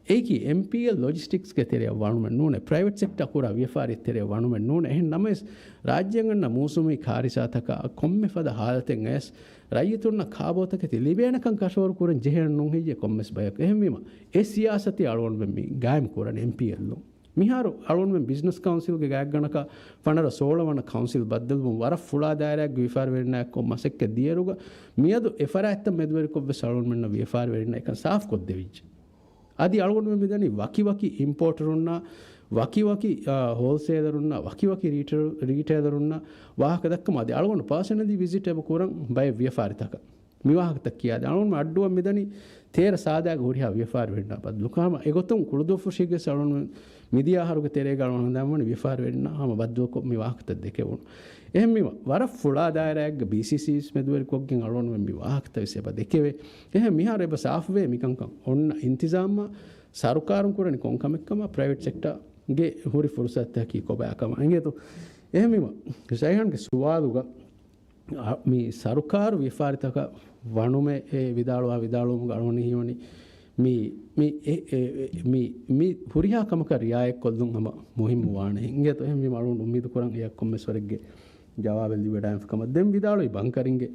ඒකි MPL ලොජිස්ටික්ස් ගේ තෙරේ වණුමෙන් නෝනේ ප්‍රයිවට් සෙක්ටර් කුරා ව්‍යාපාරී තෙරේ වණුමෙන් නෝනේ එහෙන් නමස් රාජ්‍යංගන්න මූසුමි කාරිසාතක කොම්මෙ ෆද හාලතෙන් ඇස් රයිතුන්න කාබෝතක තිලිබේනකන් කෂෝර කුරන් ජෙහෙන් නුන් හිජේ කොම්මස් බයක් එහෙන් වීම ඒ සියාසති අලවොන් මෙ ගායම් කුරන් MPL ලෝ මිහාරු අලවොන් මෙ බිස්නස් කවුන්සිල් ගේ ගායක් ගණක පනර 16 වන කවුන්සිල් බද්දල් වර ෆුලා දායරයක් ව්‍යාපාර වෙන්න කොම්මසෙක් දියරුග මියදු එෆරාත්ත මෙදවරි කොබ්බ සලවොන් මෙන්න ව්‍යාපාර වෙන්න එක ಸಾಫ್ ಕೊದ್ದೆವಿಚ್ అది అಳಗೊಂಡು ಮಿದನಿ ವಕಿ ಇಂಪೋರ್ಟರ್ ಉನ್ನ ವಕಿ ಹೋಲ್ಸೇಲರ್ ಉನ್ನ ವಕಿ ರಿಟೇಲರ್ ಉನ್ನ ವಾಹಕ ದಕ್ಕಮ ಅದು ಅಳಗೊಂಡು ಪರ್ಸನಲಿ ವಿಸಿಟ್ ಎಬ ಕೂರಂ ಬೈ ವ್ಯಾಪಾರಿತಕ ಮಿವಾಹಕ ತಕ್ಕಿಯಾದ ಅಳಗೊಂಡು ಅಡ್ಡುವ ಮಿದನಿ ತೇರ ಸಾದಾಗ ಹುರಿಯ ವ್ಯಾಪಾರ ವೆಣ್ಣ ಬದ್ಲುಕಾಮ ಎಗೊತ್ತಂ ಕುಳುದೋಫು ಶಿಗೆ ಸಳಗೊಂಡು මිදියාහරුගේ තෙරේගල හොඳම ව්‍යාපාර වෙන්න හැම බද්දුවක මිවාහක දෙකේ වුණ එහෙම මිව වර ෆුලා දායරයක් BCCs මෙදුවර කොග්ගෙන් අලොන් මෙ මිවාහක තවිසේ බ දෙකේ එහෙම මිහාර එබ සාෆ් වේ මිකංකම් ඔන්න ඉන්තිසාම සරුකාරුන් කුරනි කොන්කමෙක්කම ප්‍රයිවට් සෙක්ටර් ගේ හොරි ෆුර්සත් තකි කොබයකම අංගේතු එහෙම මිව සයිහන්ගේ සුවාලුග මේ සරුකාරු ව්‍යාපාරිතක වණුමේ ඒ විදාලුම ගණෝනි හිවනි මේ හුරියා කමක රියායක් කොල්දුම් හම මුහිම් වානේ හින්ගේ තෝ එහෙම මේ මරුන් උම්මීද කරන් එයක් කොම්මස්වරගේ ජවාබෙල් දිවඩාම් කම දෙම් විදාලොයි බංකරින්ගේ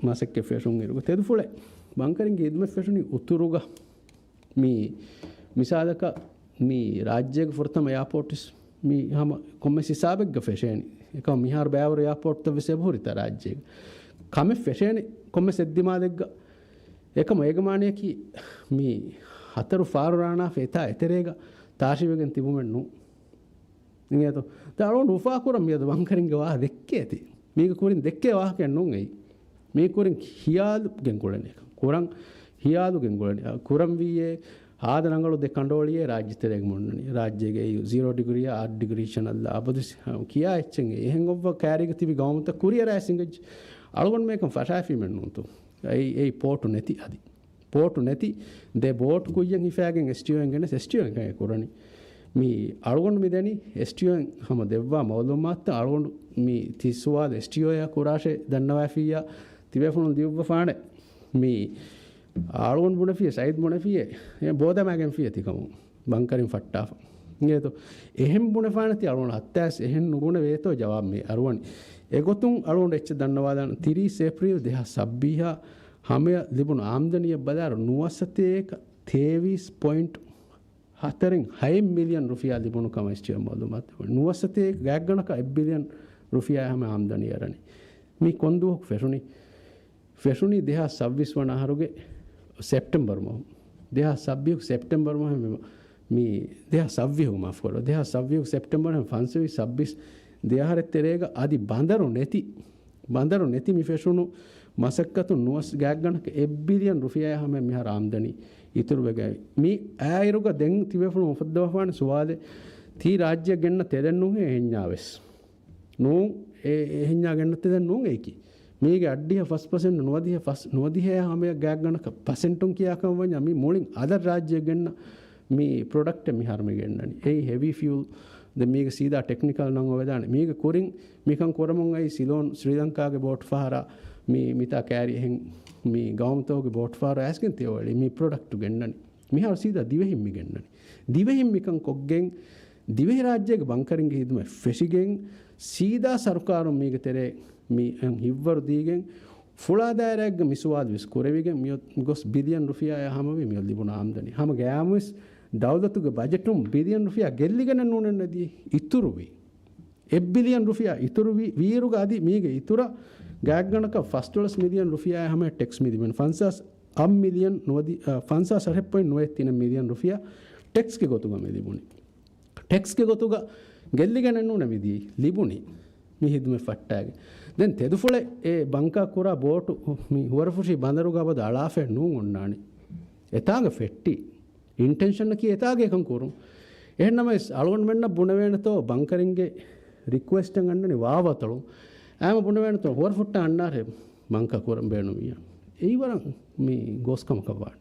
මාසෙක්කේ ෆැෂන් ඉරුග තෙදු ෆුලේ බංකරින්ගේ ඉදම ෆැෂන්ි උතුරුග මේ මිසාලක මේ රාජ්‍යයේ ෆොර්තම එයාපෝර්ට්ස් මේ හම කොම්මස් හිසාබෙක් ෆැෂන් එක මිහාර බෑවර එයාපෝර්ට් තව සෙබුරිත රාජ්‍යයේ කම ෆැෂන් කොම්මස් එද්දිමා දෙග්ග එකම ඒගමානයකි මේ හතරු ෆාරුරානා ෆෙතා එතරේග තාශිවගෙන් තිබුමෙන් නු නිගේතු තාලොන් උෆාකුරම් මියද වංකරින්ගේ වාහ දෙක්කේ ඇති මේක කුරින් දෙක්කේ වාහකයන් නුන් එයි මේ කුරින් හියාදුගෙන් කුලන එක කුරන් හියාදුගෙන් කුලන කුරම් වීයේ ආදනංගලු දෙ කණ්ඩෝලියේ රාජ්‍යතරයක මුන්නනි රාජ්‍යයේ 0 ඩිග්‍රී 8 ඩිග්‍රී ෂනල්ල අපදි කියා එච්චෙන් එහෙන් ඔබ කෑරික තිබි ගවමත කුරියර ඇසිංගජ් අලගොන් මේකම් ෆෂාෆි මෙන්නුන්තු ඒ පෝටු නැති අදි පෝටු නැති දෙ බෝට් කුයන් හිෆෑගෙන් ස්ටියෝන් ගෙන ස්ටියෝන් කය කුරණි මේ අලගොන් මිදැනි ස්ටියෝන් හම දෙවවා මවලුමාත්ත අලගොන් මේ තිස්සුවාද ස්ටියෝය කුරාෂේ දන්නවාෆියා තිබෙෆුණු දිව්ව ෆානේ මේ ආලුවන් බුණෆිය සයිද් බුණෆිය ඒ බෝදමගෙන් ෆිය තිකමු බංකරින් ෆට්ටා නේතෝ එහෙම් බුණෆානති අලුවන් හත්තෑස් එහෙන් නුගුණ වේතෝ ජවාබ් මේ අරුවනි ඒගොතුන් අලුවන් එච්ච දන්නවාදන 30 ඒප්‍රිල් 2026 හමය ලිබුණු ආම්දනිය බදාර 91.4න් 6 මිලියන් රුපියා ලිබුණු කමස්ටිය මොළුමත් 91 ගෑක් ගණක 1 බිලියන් රුපියා හැම ආම්දනිය රණි මේ කොන්දුවක් ෆෙෂුනි 2026 වන අහරුගේ සැප්ටැම්බර් මොහ 2026 සැප්ටැම්බර් මොහ මේ 2026 මාෆ් කරලා 2026 සැප්ටැම්බර් 26 දෙහර තෙරේග আদি බඳරු නැති මේ ෆෙෂුනු මසක්කතු නුවස් ගෑක් ගණක 1 බිලියන් රුපියා හැම මිහර ආම්දනි ඉතුරු වෙගයි මේ ආයරුග දෙන් තිවෙෆුණු මොෆද්දවෆාන සුවාලේ තී රාජ්‍ය ගෙන්න තෙදෙන්නු එහෙඤ්ඤාවෙස් නෝ එහෙඤ්ඤා ගෙන්න තෙදෙන්නු ඒකි මේක අඩ්ඩිය 1% නොවදිහ හැම ගෑක් ගණක පසෙන්ටුන් කියාකම වඤ්ඤා මේ මුලින් අදර් රාජ්‍ය ගෙන්න මේ ප්‍රොඩක්ට් මිහරම ගෙන්නනි ඒ හෙවි ෆියුල් ද මේක සීදා ටෙක්නිකල් නම් වේදාන මේක කොරින් මේකන් කොරමුන් අයි සිලෝන් ශ්‍රී ලංකාගේ බෝට් ෆහරා මේ මිතා කෑරි එහෙන් මේ ගවම්තෝගේ බෝට් ෆහරා ඇස්ගෙන් තියවලි මේ ප්‍රොඩක්ට් ගෙන්නනි මිහර සීදා දිවෙහිම් මි ගෙන්නනි දිවෙහිම් මිකන් කොග්ගෙන් දිවෙහි රාජ්‍යයේ බංකරින්ගේ හිදුම ෆෙෂිගෙන් සීදා සරකාරුන් මේක තෙරේ මේ හිව්වරු දීගෙන් ෆුලාදායරයක මිසුවාද විස්කුරෙවිගෙන් මියොත් ගොස් බිලියන් රුපියා යහමවේ මියොත් ලිබුණ ආම්දනි හැම ගෑමුස් දවදතුගේ බජටුම් බිලියන් රුපියා ගෙල්ලිගෙන නුනෙන්නදී ඉතුරු වේ 1 බිලියන් රුපියා ඉතුරු වීරුග අදි මේගේ ඉතුරු ගෑක් ගණක ෆස්ට් ඩොලර්ස් මිලියන් රුපියා හැම ටැක්ස් මිදිමෙන් ෆන්සස් අම් මිලියන් නොවදි ෆන්සස් 8.93 මිලියන් රුපියා ටැක්ස් ගේ ගොතුග මෙදිබුනි ටැක්ස් ගේ ගොතුග ගෙල්ලිගෙන නුනෙවිදී ලිබුනි මිහිදුම ෆට්ටාගේ දැන් තෙදුෆුලේ ඒ බංකා කුරා බෝටු මි හුවරෆුෂි බඳරු ගබද අලාෆෙ නූන් ඔන්නානි එතාගේ ෆෙට්ටි ඉන්ටෙන්ෂන් කී එතාගේ එකන් කුරුම් එහෙන්නම අලුවන් මෙන්න බුණ වෙනතෝ බංකරින්ගේ රික්වෙස්ට් එක ගන්නනි වාවතලු ආම බුණ වෙනතෝ හුවරෆුට්ට අන්නාරේ බංකා කුරම් බේනු මිය ඒවරන් මේ ගොස්කම කවානි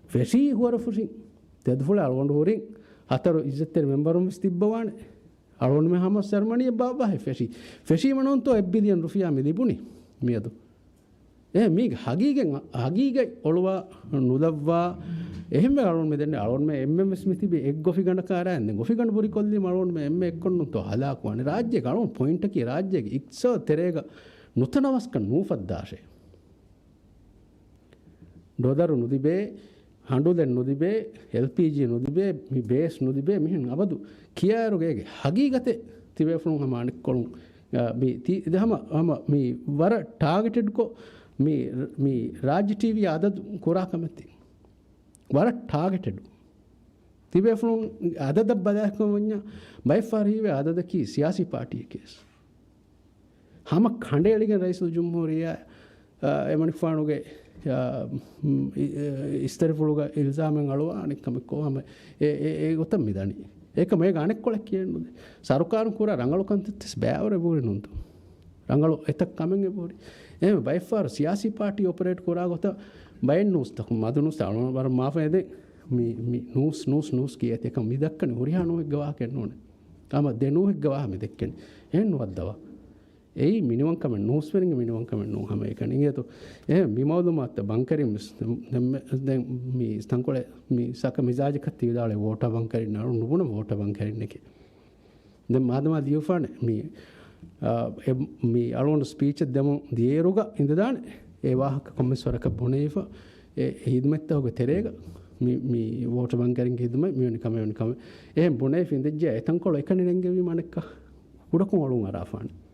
ෆෙෂි හුවරෆුෂි තෙදුෆුලේ අලුවන් හොරින් හතර ඉස්සතර මෙම්බරුම් ස්තිබ්බවානේ අලුවන් මේ හැම සර්මණිය බාබා ෆෙෂි මනොන්තෝ 1 බිලියන් රුපියා මිලිබුනි මියදු මේක හගීගේ ඔළුවා නුදව්වා එහෙම අලුවන් මේ දෙන්නේ අලුවන් මේ එම්එම්එස් මිතිබේ එක් ගොෆි ගණකාරා ඇන්නේ ගොෆි ගණ පුරි කොල්ලි මලුවන් මේ එම්එ එක්කොන්නුතෝ හලාකුවනේ රාජ්‍ය ගණන් පොයින්ට් කී රාජ්‍යගේ ඉක්සෝ තෙරේග නුතනවස්ක නූෆද්දාෂේ ඩොදරු නුදිබේ හඬුලෙන් නුදිබේ LPG නුදිබේ මේ බේස් නුදිබේ මෙහෙන් අවදු කියාරුගේ හගීගතේ තිබෙෆුණු හැම අනෙක් කොළුන් මේ දහම මේ වර ටාගටඩ් කො මේ රාජ්‍ය ටීවී අද කුරා කමති වර ටාගටඩ් තිබෙෆුණු අද දබ්බදාකම වඤ්ඤා බයිෆාරීවේ අදද කී සියාසි පාර්ටිය කේස් හැම ඛණ්ඩේලිගෙන් රයිසුල් ජුම්හූරියා එමනිෆානුගේ ඉස්තරපුළුග ඉල්සාමෙන් අලුවා අනෙක් කම කොහම ඒ උතම් මිදනි ඒක මේ අනෙක් කොලක් කියන්නේ සරකාරු කුරා රංගලු කන්තස් බෑවර බෝරි නුන්තු රංගලු එතක් කමෙන් බෝරි එහෙම බයිෆාර් සියාසි පාර්ටි ඔපරේට් කරා ගොත බයෙන් නුස් තක මදුනුස් තවන බර මාෆෙදේ මේ නුස් කියට එක මිදක්කනේ හොරියානෝ ගවා කරනෝනේ තම දෙනෝ ගවා මෙ දෙක්කනේ එහෙන් වද්දවා ඒ මිනිමම් කම නුස් වෙරින් මිනිමම් කම නෝ හැම එක නියතෝ එහෙ මිමවදු මාත් බංකරින් දැන් මේ ස්තංකොලේ මේ සක මිසාජ් කත්ති දාලේ වෝටර් බංකරින් නරු නුබුන වෝටර් බංකරින් එකේ දැන් මාදමා දියුෆානේ මේ අලුවන් ස්පීච් දෙමු දියේරුග ඉඳදානේ ඒ වාහක කොම්මස්වරක බොනේෆ ඒ හිදමෙත්තෝගේ තෙරේග මේ වෝටර් බංකරින් හිදම මියොනි කම එහෙන් බොනේ ෆින්දෙජ්ජ එතංකොල එකනේ නෙන්ගෙවි මනෙක්ක උඩකුන් අලුන් අරාෆානේ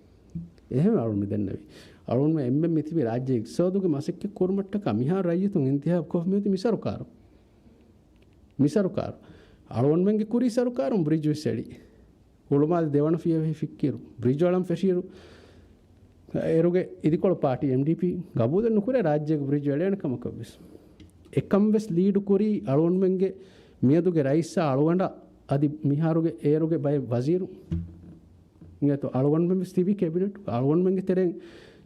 එහෙම අලුන් මෙදෙන්නවි අලුන් එම්බෙ මිතිබි රාජ්‍ය එක්සෝදුගේ මසෙක්ක කොර්මට්ටක මිහා රාජ්‍යතුන් ඉන්තිහා කොහොමද මිසරුකාරු අලුන් මෙන්ගේ කුරි සරුකාරුම් බ්‍රිජ් වෙසෙඩි උළුමාද දෙවන ෆියවෙහි ෆික්කිරු බ්‍රිජ් වලම් ෆෙෂිරු ඒරුගේ ඉදිකොළ පාටි MDP ගබුදෙන් නුකුරේ රාජ්‍යක බ්‍රිජ් වැඩෙන කමකබ්බස් එකම් වෙස් ලීඩ් කුරි අලුන් මෙන්ගේ මියදුගේ රයිස්සා අලුවඬ අදි මිහාරුගේ ඒරුගේ බය වසීරු ඉංගතු අලුවන් මෙන්ගේ ස්තිවි කැබිනට් අලුවන් මෙන්ගේ තෙරෙන්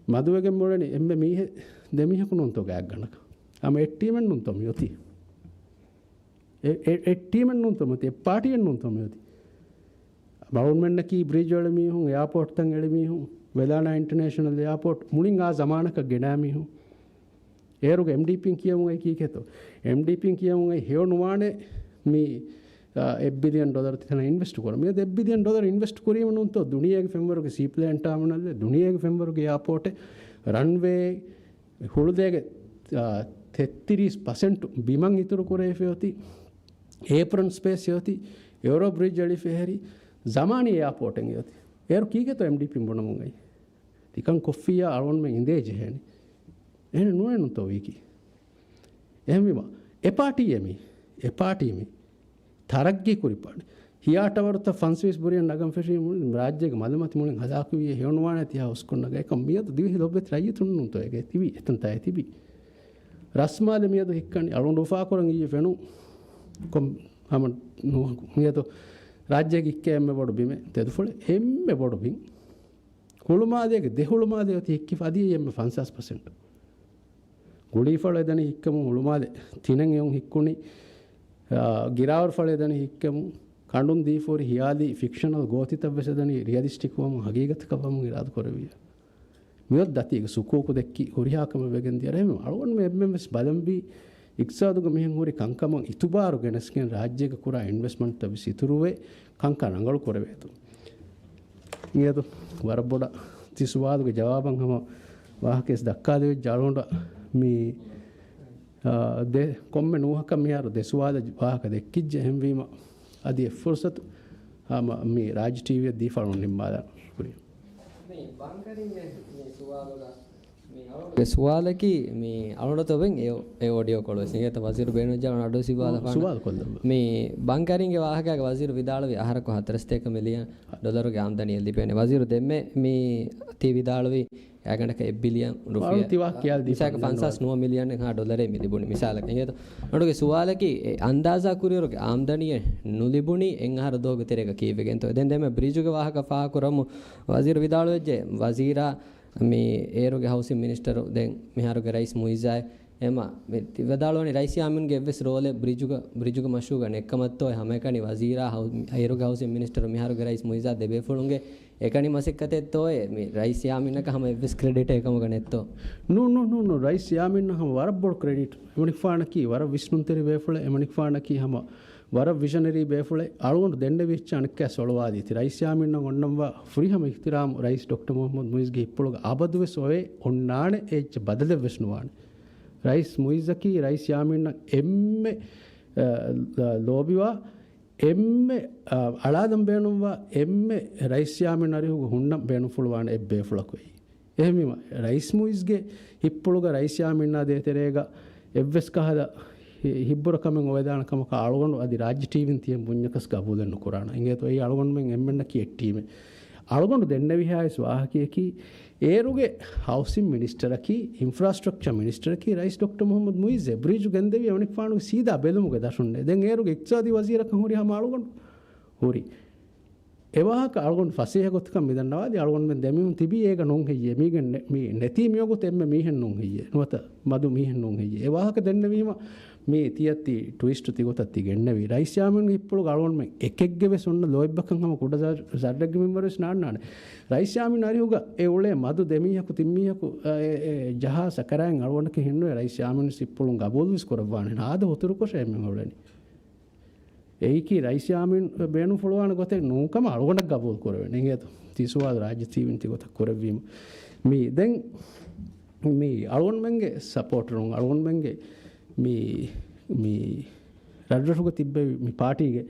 මදුවගෙන් මොළනේ එම්බ මීහෙ දෙමිහකු නොන්තෝ ගෑක් ගන්නක අම එට්ටීමෙන් නොන්තොම යොති එට්ටීමෙන් නොන්තොම තේ පාටියෙන් නොන්තොම යොති බවුන් මෙන්න කී බ්‍රිජ් වල මිහුන් එයාපෝට් තන් එළි මිහුන් වෙලානා ඉන්ටර්නැෂනල් එයාපෝට් මුලින් ආ සමානක ගෙනා මිහුන් ඒරුගේ MDP කියමුයි කීකෙතෝ MDP කියමුයි හේවනුවානේ මේ $1 billion තියන ඉන්වෙස්ට් කරා මේ $1 billion ඉන්වෙස්ට් කිරීම නුන්තෝ දුනියාගේ ෆෙම්වරුගේ සී ප්ලෑන් ටර්මිනල් දුනියාගේ ෆෙම්වරුගේ එයාපෝට් රන්වේ හුළුදේගේ 33% බිමන් ඉතුරු කරේ ෆෙයොති ඒප්‍රන් ස්පේස් යොති යුරෝ බ්‍රිජ් වලි ෆෙහෙරි zamaani එයාපෝට් එක යොති ඒරු කීකෙතෝ MDP මොනමුයි තිකන් කොෆියා අරොන් මේ ඉඳේ ජෙහෙනි එහෙන නුනේ නුන්තෝ වීකි එහෙමම එපාටියමි තරග්ගේ කුරිපාඩ හියාටවරත ෆන්ස්විස් බුරියන් නගම් ෆෙෂී මුලින් රාජ්‍යක මදමති මුලින් හදාකුවිය හේවනවාන තියා උස්කොන්නග එක මියද දිවි ලොබෙත් රයිතුන් නුන්තෝ එක තිබි එතන තය තිබි රස්මාද මියද හික්කනි අරුන් රුෆා කරන් ඊයේ ෆෙනු කොම් හම මියද රාජ්‍යක ඉක්කෙම්ම බොඩ බිම තෙදුෆොල එම්මෙ බොඩ බින් කුළුමාදයක දෙහුළුමාදය තික්කි ෆදී එම්ම 50% ගුලීෆල එදන හික්කම හුළුමාද තිනන් එවුන් හික්කුනි ಗಿರಾವರ್ ಫಳೆದನಿ ಹಿಕ್ಕಮು ಕಂಡುನ್ ದೀಫೋರಿ ಹಿಯಾದಿ ಫಿಕ್ಷನಲ್ ಗೋತಿತವ್ವೆಸದನಿ ರಿಯಲಿಸ್ಟಿಕ್ ವಮ ಹಗೀಗತ ಕವಮ ಇರಾದ ಕೊರವಿಯ ಮಿಯೊದ್ ದತಿಗ ಸುಕೋಕು ದೆಕ್ಕಿ ಹುರಿಯಾಕಮ ವೆಗೆಂದಿಯರ ಹೆಮ ಅಳವನ್ ಮೆ ಎಮ್ಎಂಎಸ್ ಬಲಂಬಿ ಇಕ್ಸಾದುಗ ಮಿಹಂ ಹುರಿ ಕಂಕಮ ಇತುಬಾರು ಗೆನಸ್ಕೆನ್ ರಾಜ್ಯಗ ಕುರ ಇನ್ವೆಸ್ಟ್ಮೆಂಟ್ ತವಿಸಿ ಇತುರುವೆ ಕಂಕ ರಂಗಳು ಕೊರವೇತು ನಿಯದು ವರಬೊಡ ತಿಸುವಾದುಗ ಜವಾಬಂ ಹಮ ವಾಹಕೆಸ್ ದಕ್ಕಾದೆ ಜಾಳೊಂಡ ಮೀ ದೆ ಕೊಮ್ಮೆ ನೂಹಕ ಮಿಯಾರು ದೆಸುವಾದ ವಾಹಕ ದೆಕ್ಕಿಜ್ಜ ಹೆಂವೀಮ ಅದಿ ಫುರ್ಸತ್ ಮೀ ರಾಜ್ ಟಿವಿಯ ದೀಫಾಳು ನಿಮ್ಮಾದ ಕುರಿ සුවාලකි මේ අනුරතවෙන් ඒ ඔඩියෝ කොළ සිගත වසිරු බේනුජ්ජාන අඩෝ සිවාල මේ බංකරින්ගේ වාහකයක වසිරු විදාලවි ආහාරක 42 මිලියන් ඩොලරුගේ ආම්දනිය ලිපෙන්නේ වසිරු දෙම්මේ මේ තී විදාලවි යාගණක 1 බිලියන් රුපියල් තිවා කියාල් දිසක 59 මිලියන් එක ඩොලරේ මිලිබුනි මිසාලක හේත අඩුගේ සුවාලකි අන්දාසා කුරියරුගේ ආම්දනිය නුලිබුනි එන් ආහාර දෝග තෙරේක කීවෙගෙන් තෝ දෙන් දෙම බ්‍රිජුගේ වාහක ෆා කරමු වසිරු විදාලවෙජ්ජේ වසීරා මේ ඒරුගේ හවුසින් මිනිස්ටර් දැන් මෙහාරුගේ රයිස් මුයිසායි එම මේ තිවදාලෝනි රයිස් යාමින්ගේ එවස් රෝලේ බ්‍රිජුග මෂූගන එක්කමත්තෝ හැම එකනි වසීරා ඒරුගේ හවුසින් මිනිස්ටර් මෙහාරුගේ රයිස් මුයිසා දෙබේ ෆුලුන්ගේ එකනි මසික්කතෙත්තෝ මේ රයිස් යාමින්නක හැම එවස් ක්‍රෙඩිට් එකම ගනෙත්තෝ නෝ රයිස් යාමින්න හැම වරබ්බොල් ක්‍රෙඩිට් එමනික් ෆානකි වර විෂ්ණුන් තෙරි වේෆුල එමනික් ෆානකි හැම ವರ ವಿಷನರಿ ಬೇಫುಳೆ ಅಳುಗೊಂಡು ದಂಡ ವೆಚ್ಚ ಅಣಕ್ಕೆ ಸೊಳವಾದೀತಿ ರೈಸ್ ಯಾಮಿನ್ನ ಒಣ್ಣಂವ ಫ್ರೀ ಹಮ ಇಖ್ತಿರಾಮ್ ರೈಸ್ ಡಾಕ್ಟರ್ ಮೊಹಮ್ಮದ್ ಮುಯಿಸ್ಗೆ ಇಪ್ಪುಳುಗ ಆಬದುವೆ ಸೊವೆ ಒಣ್ಣಾಣೆ ಎಚ್ಚ ಬದಲೆ ವಿಷ್ಣುವಾಣೆ ರೈಸ್ ಮುಯಿಸಕಿ ರೈಸ್ ಯಾಮಿನ್ನ ಎಮ್ಮೆ ಲೋಬಿವಾ ಎಮ್ಮೆ ಅಳಾದಂ ಬೇಣುವ ಎಮ್ಮೆ ರೈಸ್ ಯಾಮಿನ್ನ ಅರಿಹುಗ ಹುಣ್ಣಂ ಬೇಣು ಫುಳುವಾಣೆ ಎಬ್ಬೆ ಫುಳಕೊಯ್ ಎಹಮಿಮ ರೈಸ್ ಮುಯಿಸ್ಗೆ ಇಪ್ಪುಳುಗ ರೈಸ್ ಯಾಮಿನ್ನ ದೇತೆರೇಗ ಎವ್ವೆಸ್ ಕಹದ ಹಿಬ್ಬರ ಕಮೆಂ ಒಯದಾನ ಕಮಕ ಅಳಗೊಂಡು ಅದಿ ರಾಜ್ಯ ಟಿವಿನ್ ತಿಯಂ ಬುඤ್ಞಕಸ್ ಗಬುದನ್ನು ಕುರಾಣ ಇಂಗೇತು ಈ ಅಳಗೊಂಡು ಮೆಂ ಎಮ್ಮೆನ್ನಕಿ ಎಟ್ಟೀಮೆ ಅಳಗೊಂಡು ದೆನ್ನ ವಿಹಾಯಸ್ ವಾಹಕಿಯಕಿ ಏರುಗೆ ಹೌಸಿಂಗ್ ಮಿನಿಸ್ಟರಕಿ ಇನ್ಫ್ರಾಸ್ಟ್ರಕ್ಚರ್ ಮಿನಿಸ್ಟರಕಿ ರೈಸ್ ಡಾಕ್ಟರ್ ಮೊಹಮ್ಮದ್ ಮುಯಿಜೆ ಬ್ರಿಜ್ ಗಂದೆವಿ ಅವನಿಗೆ ಫಾಣು ಸೀದಾ ಬೆಲುಮುಗೆ ದಶುಂಡೆ ದೆನ್ ಏರುಗೆ ಇಕ್ಸಾದಿ ವಜೀರಕ ಹುರಿ ಹಮ ಅಳಗೊಂಡು ಹುರಿ එවාහක අල්ගොන් ෆසේහ ගොත්කම් මිදන්නවාද අල්ගොන් මෙන් දෙමියුන් තිබී ඒක නොන් හෙయ్యේ මීගෙන් මේ නැති මියගොත් එම්ම මීහෙන් නොන් හෙయ్యේ නොත මදු මීහෙන් නොන් හෙయ్యේ එවාහක දෙන්නවීම මේ තියත්ති ට්විස්ට් තිගොතත් තිගෙන්නවි රයිස් යාමෙන් ඉප්පුළු අල්ගොන් මෙන් එකෙක්ගේ වෙස් ඔන්න ලොයිබ්බකන් හම කුඩ සඩග්ගේ මෙම්බර්ස් නාන්නානේ රයිස් යාමෙන් අරිහුග ඒ උලේ මදු දෙමියහකු තිම්මියහකු ජහ සකරයන් අල්ගොන්ක හින්නුවේ රයිස් යාමෙන් ඉප්පුළුන් ගබෝල්විස් කරවවානේ නාද හොතුරු කොෂේ මෙන් ඔලෙනි ඒකි රයිස් යාමින් බේනු ෆොලෝවාන ගොතේ නූකම අලුගොඩක් ගබෝල් කරවෙන නේද තිසුවාද රාජ්‍ය තීවින් තිගොත කරවීම මේ දැන් මේ අලුගොන් මෙන්ගේ සපෝටර් උන් අලුගොන් මෙන්ගේ මේ රජ්‍යසුක තිබ්බේ මේ පාටිගේ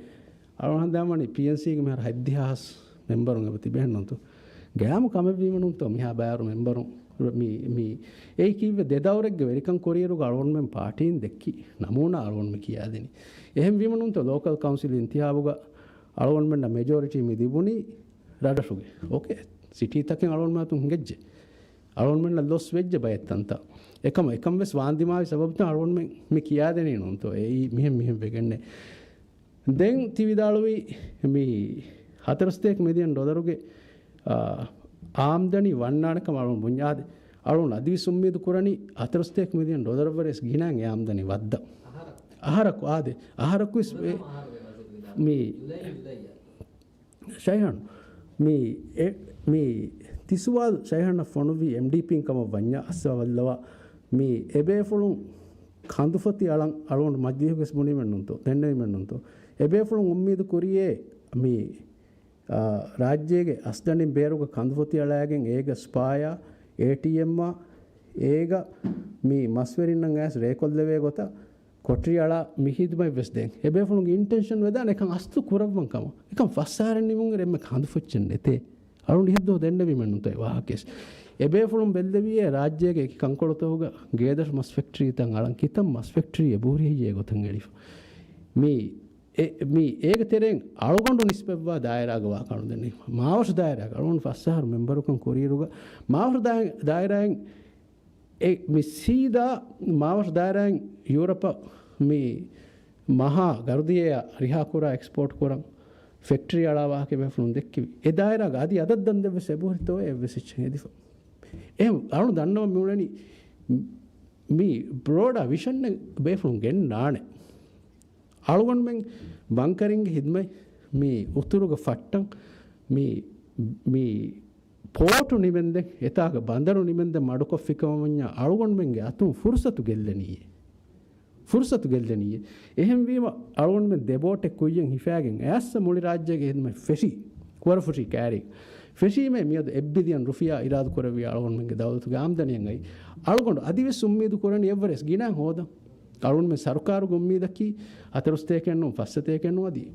අලුගොන් දාමනි PNC ගේ මෙහර 7000 මෙම්බරුන් එබ තිබෙන්නන්තු ගෑම කමවීමනුන්ත මිහා බෑරු මෙම්බරුන් මේ ඒ කිව්වේ දෙදවරෙක්ගේ වෙරිකන් කොරියරු ගලවන්මෙන් පාටීන් දෙක්කි නමුණ අලවන්ම කියා දෙනි එහෙම වීමනුන්ත ලෝකල් කවුන්සිල් ඉන්තිහාවුග අලවන්මෙන් මෙජොරිටි මි දිබුනි රඩසුගේ ඕකේ සිටි තකින් අලවන්මාතුන් ගෙජ්ජේ අලවන්මෙන් ලොස් වෙජ්ජ බයත්තන්ත එකම වෙස් වාන්දිමාවි සබබත අලවන්මෙන් මේ කියා දෙනි නොන්තෝ ඒ මෙහෙම වෙගන්නේ දැන් තිවිදාලුවි මේ $4 මිලියන් ගේ ආම්දනි වන්නානකම අලුන් බුඤ්ඤාද අලුන් අදිවිසුම්මේදු කුරණි $4 මිලියන් වරස් ගිනාන් ආම්දනි වද්ද ආහාරක ආදේ ආහාරකුස් මේ ෂයහන් මේ තිසුවල් ෂයහන් ෆොනුවි MDP කම වඤ්ඤා අස්සවල්ලවා මේ එබේෆුලුන් කඳුෆති අලුන් මජ්ජිහුස් මුනිමෙන්නුන්තෝ දෙන්නෙමෙන්නුන්තෝ එබේෆුලුන් උම්මීදු කුරියේ මේ ರಾಜ್ಯಗೆ ಅಸ್ದಣಿ ಬೇರುಗ ಕಂದುಫೊತಿ ಅಳಾಗೆನ್ ಏಗ ಸ್ಪಾಯ ATM ಏಗ ಮೀ ಮಸ್ವೆರಿನ್ನಂ ಆಸ್ ರೇಕೊಲ್ಲೆವೆ ಗೊತ್ತ ಕೊಟ್ರಿ ಅಳ ಮಿಹಿದ್ಮೈ ವೆಸ್ದೆನ್ ಎಬೇಫುಂಗ ಇಂಟೆನ್ಷನ್ ವೆದಾನ ಎಕಂ ಅಸ್ತು ಕುರವ್ವಂ ಕಮ ಎಕಂ ಫಸ್ಸಾರನ್ ನಿಮುಂಗ ರೆಮ್ಮೆ ಕಂದುಫೊಚ್ಚನ್ ನೆತೆ ಅರುಂಡಿ ಹಿದ್ದೋ ದೆಂಡವಿ ಮೆನ್ನುಂತೈ ವಾಹಕೆಸ್ ಎಬೇಫುಳುಂ ಬೆಲ್ದವಿಯೇ ರಾಜ್ಯಗೆ ಕಂಕೊಳತೋಗ ಗೇದರ್ ಮಸ್ ಫ್ಯಾಕ್ಟರಿ ತಂ ಅಳಂ ಕಿತಂ ಮಸ್ ಫ್ಯಾಕ್ಟರಿ ಎಬೂರಿಯೇ ಗೊತ್ತಂ ಎಳಿಫ ಮೀ ಏಗ ತೆರೆಂ ಅಳಗೊಂಡು ನಿಸ್ಪೆವ್ವಾ ದಾಯರಾಗ ವಾಕಣು ದೆನ್ನಿ ಮಾವಶ ದಾಯರಾಗ ಅಳಗೊಂಡು ಫಸ್ಸಾರು ಮೆಂಬರುಕಂ ಕೊರಿಯರುಗ ಮಾವಶ ದಾಯರಾಯಂ ಮಿ ಸೀದಾ ಮಾವಶ ದಾಯರಾಯಂ ಯೂರೋಪ ಮೀ ಮಹಾ ಗರ್ದಿಯ ರಿಹಾಕುರ ಎಕ್ಸ್ಪೋರ್ಟ್ ಕೊರಂ ಫ್ಯಾಕ್ಟರಿ ಅಳವಾಕೆ ಬೆಫ್ಲುನ್ ದೆಕ್ಕಿವಿ ಎ ದಾಯರಾಗ ಅದಿ ಅದದ್ದಂದೆವೆ ಸೆಬುರಿತೋ ಎವ್ವೆಸಿಚ್ಚ ಎದಿಫ ಎಂ ಅಳු දන්නව මිউලනි ಮೀ ಬ್ರೋಡ ವಿಷನ್ ಬೆಫ್ಲುನ್ ಗೆನ್ ನಾಣೆ ಅಳಗೊಂಡ್ಮೆಂಗ್ ಬಂಕರಿಂಗ್ ಹಿದ್ಮೈ ಮೀ ಉತ್ತುರುಗ ಫಟ್ಟಂ ಮೀ ಪೋಟು ನಿಮೆಂದೆ ಎತಾಗ ಬಂದರು ನಿಮೆಂದೆ ಮಡುಕೊಫಿಕವಣ್ಣ ಅಳಗೊಂಡ್ಮೆಂಗೆ ಅತು ಫುರ್ಸತು ಗೆಲ್ಲನಿಯೆ ಎಹೆಂ ವೀಮ ಅಳಗೊಂಡ್ಮೆಂಗ್ ದೆಬೋಟೆ ಕುಯ್ಯಂ ಹಿಫಾಗೆಂ ಆಸ್ಸ ಮುಳಿ ರಾಜ್ಯಗೆ ಹಿದ್ಮೈ ಫೆಶಿ ಕೊರಫುಶಿ ಕ್ಯಾರಿ ಫೆಶಿಮೆ ಮಿಯದು ಎಬ್ಬಿದಿಯನ್ ರುಫಿಯಾ ಇರಾದು ಕೊರವಿ ಅಳಗೊಂಡ್ಮೆಂಗೆ ದೌಲತುಗೆ ಆಮ್ದನಿಯಂಗೈ ಅಳಗೊಂಡು ಅದಿವೆಸ್ ಉಮ್ಮೀದು ಕೊರನಿ ಎವ್ವರೆಸ್ ಗಿನಾಂ ಹೋದ ಅಳುಣ್ಮೆ ಸರ್ಕಾರು ಗೊಮ್ಮೀದಕ್ಕಿ ಅತರುಸ್ತೇಕೆನ್ನು ಫಸ್ಸತೇಕೆನ್ನು ಅದಿ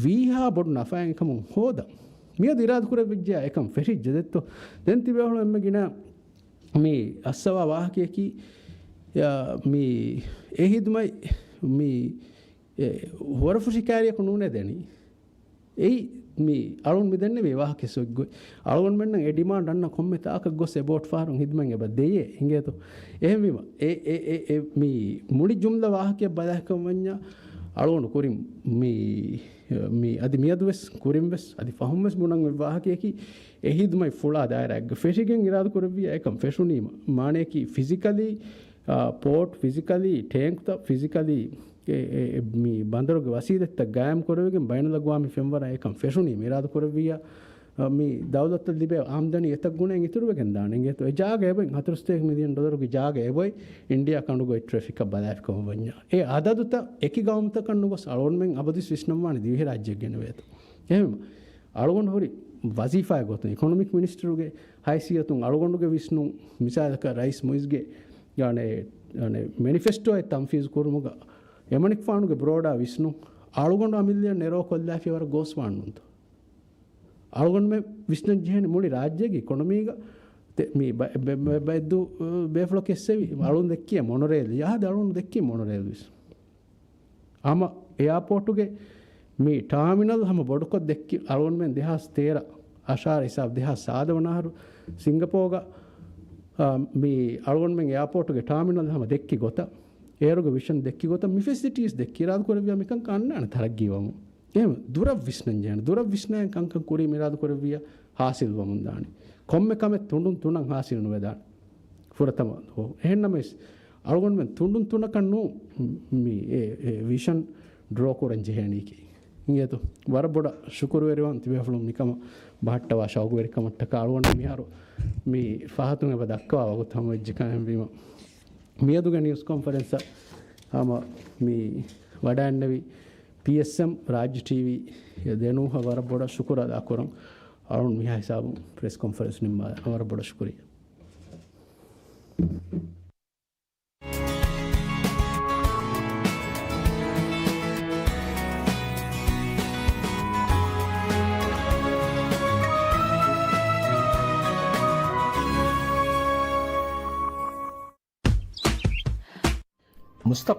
ವೀಹಾ ಬೊಡು ನಫಾಯಂಕಮು ಹೋದ ಮಿಯದು ಇರಾದು ಕುರ ವಿಜ್ಜಾ ಏಕಂ ಫೆಶಿ ಜದೆತ್ತು ದೆಂತಿ ಬೇಹಳು ಎಮ್ಮೆಗಿನ ಮೀ ಅಸ್ಸವ ವಾಹಕೇಕಿ ಮೀ ಎಹಿದ್ಮೈ ಮೀ ಹೊರಫುಶಿ ಕಾರ್ಯಕ್ಕೆ ನೂನೆ ದೆನಿ ಏಯ್ ಮೀ ಅಳುಣ್ ಮಿದೆನ್ನೆ ಮೀ ವಾಹಕೆ ಸೊಗ್ಗು ಅಳುಣ್ ಮೆನ್ನ ಎ ಡಿಮಾಂಡ್ ಅನ್ನ ಕೊಮ್ಮೆ ತಾಕ ಗೊsse ಬೋಟ್ ಫಾರುಂ ಹಿದ್ಮಂಗೆ ಬದ್ದೆಯೇ ಹಿಂಗೇತು එහෙම මේ මුඩි ජුම්ල වාහකය බදහකමඤ්ඤ අලුණු කුරින් මේ අදි මියදුවස් කුරින් වෙස් අදි ෆහම්වස් මුණන් වාහකයකි එහිදුමයි ෆුලා දායරක් ෆෙෂිගෙන් ඉරාද කරවිය එකම් ෆෙෂුනීම මානේකි ෆිසිකලි පෝට් ෆිසිකලි ටැන්ක් ත ෆිසිකලි මේ බන්දරගේ වසීදත්ත ගායම් කරවෙගෙන් බයන ලගවාමි ෆෙම්වර එකම් ෆෙෂුනීම ඉරාද කරවිය මේ දවලත් ලිබේ ආම්දනි එතක් ගුණෙන් ඉතුරු වෙගෙන් දානෙන් ඒතු ඒ ජාගේ එබෙන් $4 මිලියන් ගේ ජාගේ එබොයි ඉන්දියා කණුගොයි ට්‍රැෆික් බදාෆ් කොම වඤ්ඤා ඒ අදදුත එකි ගාමත කණුගොස් අලොන්මෙන් අබදිස් විශ්නම්මානි දිවිහ රාජ්‍යයක් ගෙන වේතු එහෙම අලොගොන් හොරි වසීෆා ගොතන ඉකොනොමික් මිනිස්ටරුගේ හයිසියතුන් අලොගොන්ගේ විශ්නු මිසාලක රයිස් මොයිස්ගේ යane මැනිෆෙස්ටෝ එක තම්ෆීස් කුරුමුග එමනික් ෆානුගේ බ්‍රෝඩා විශ්නු අලොගොන් මිලියන් නෙරෝ කොල්ලාෆි වර ගෝස් වන්නොන්ත අලුගොන් මේ විශ්න ජීහන මුලි රාජ්‍යයේ ඉකොනොමීග මේ බෙද්දු බේෆ්ලෝ කෙස්සෙවි අලුන් දෙක්කිය මොනරේල් යහද අලුන් දෙක්කිය මොනරේල් විස් ආම එයාපෝටුගේ මේ ටර්මිනල් හැම බොඩකොත් දෙක්කි අලුන් මෙන් 2013 අශාර හිසාබ් 2007 සිංගපෝග මේ අලුන් මෙන් එයාපෝටුගේ ටර්මිනල් හැම දෙක්කි ගොත ඒරුගේ විෂන් දෙක්කි ගොත මි ෆැසිලිටිස් දෙක්කි රාද කරවිය මිකන් කන්නන තරක් ගිවමු එහෙම දුර විශ්නංජන දුර විශ්නයන් කංකන් කුරි මිරාද කරවිය හාසිල් වමුන්දානි කොම්මෙ කමෙ තුඬුන් තුනක් හාසිල් නුවේදාන ෆුරතම හෝ එහෙන්නම අලුගොන් මෙන් තුඬුන් තුනකන් නු මේ ඒ විෂන් ඩ්‍රෝ කරන් ජෙහණීකි ඉංගේතු වර බොඩ ಶುಕ್ರು වෙරවන් තිබෙෆලුම් නිකම බහට්ටවා ශෞක වෙරිකමට්ට කාලුවන් මිහාරෝ මේ ෆහතුන් එබ දක්වා වග තම වෙජ්ජකම් වීම මියදුගේ නිවුස් කොන්ෆරන්ස් ආම මේ වඩන්නවි PSM राज्य टीवी देनु हमारा बड़ा शुक्र अदा करूँ और मियाँ हिसाब प्रेस कॉन्फ्रेंस में हमारा बड़ा शुक्रिया मुस्तक़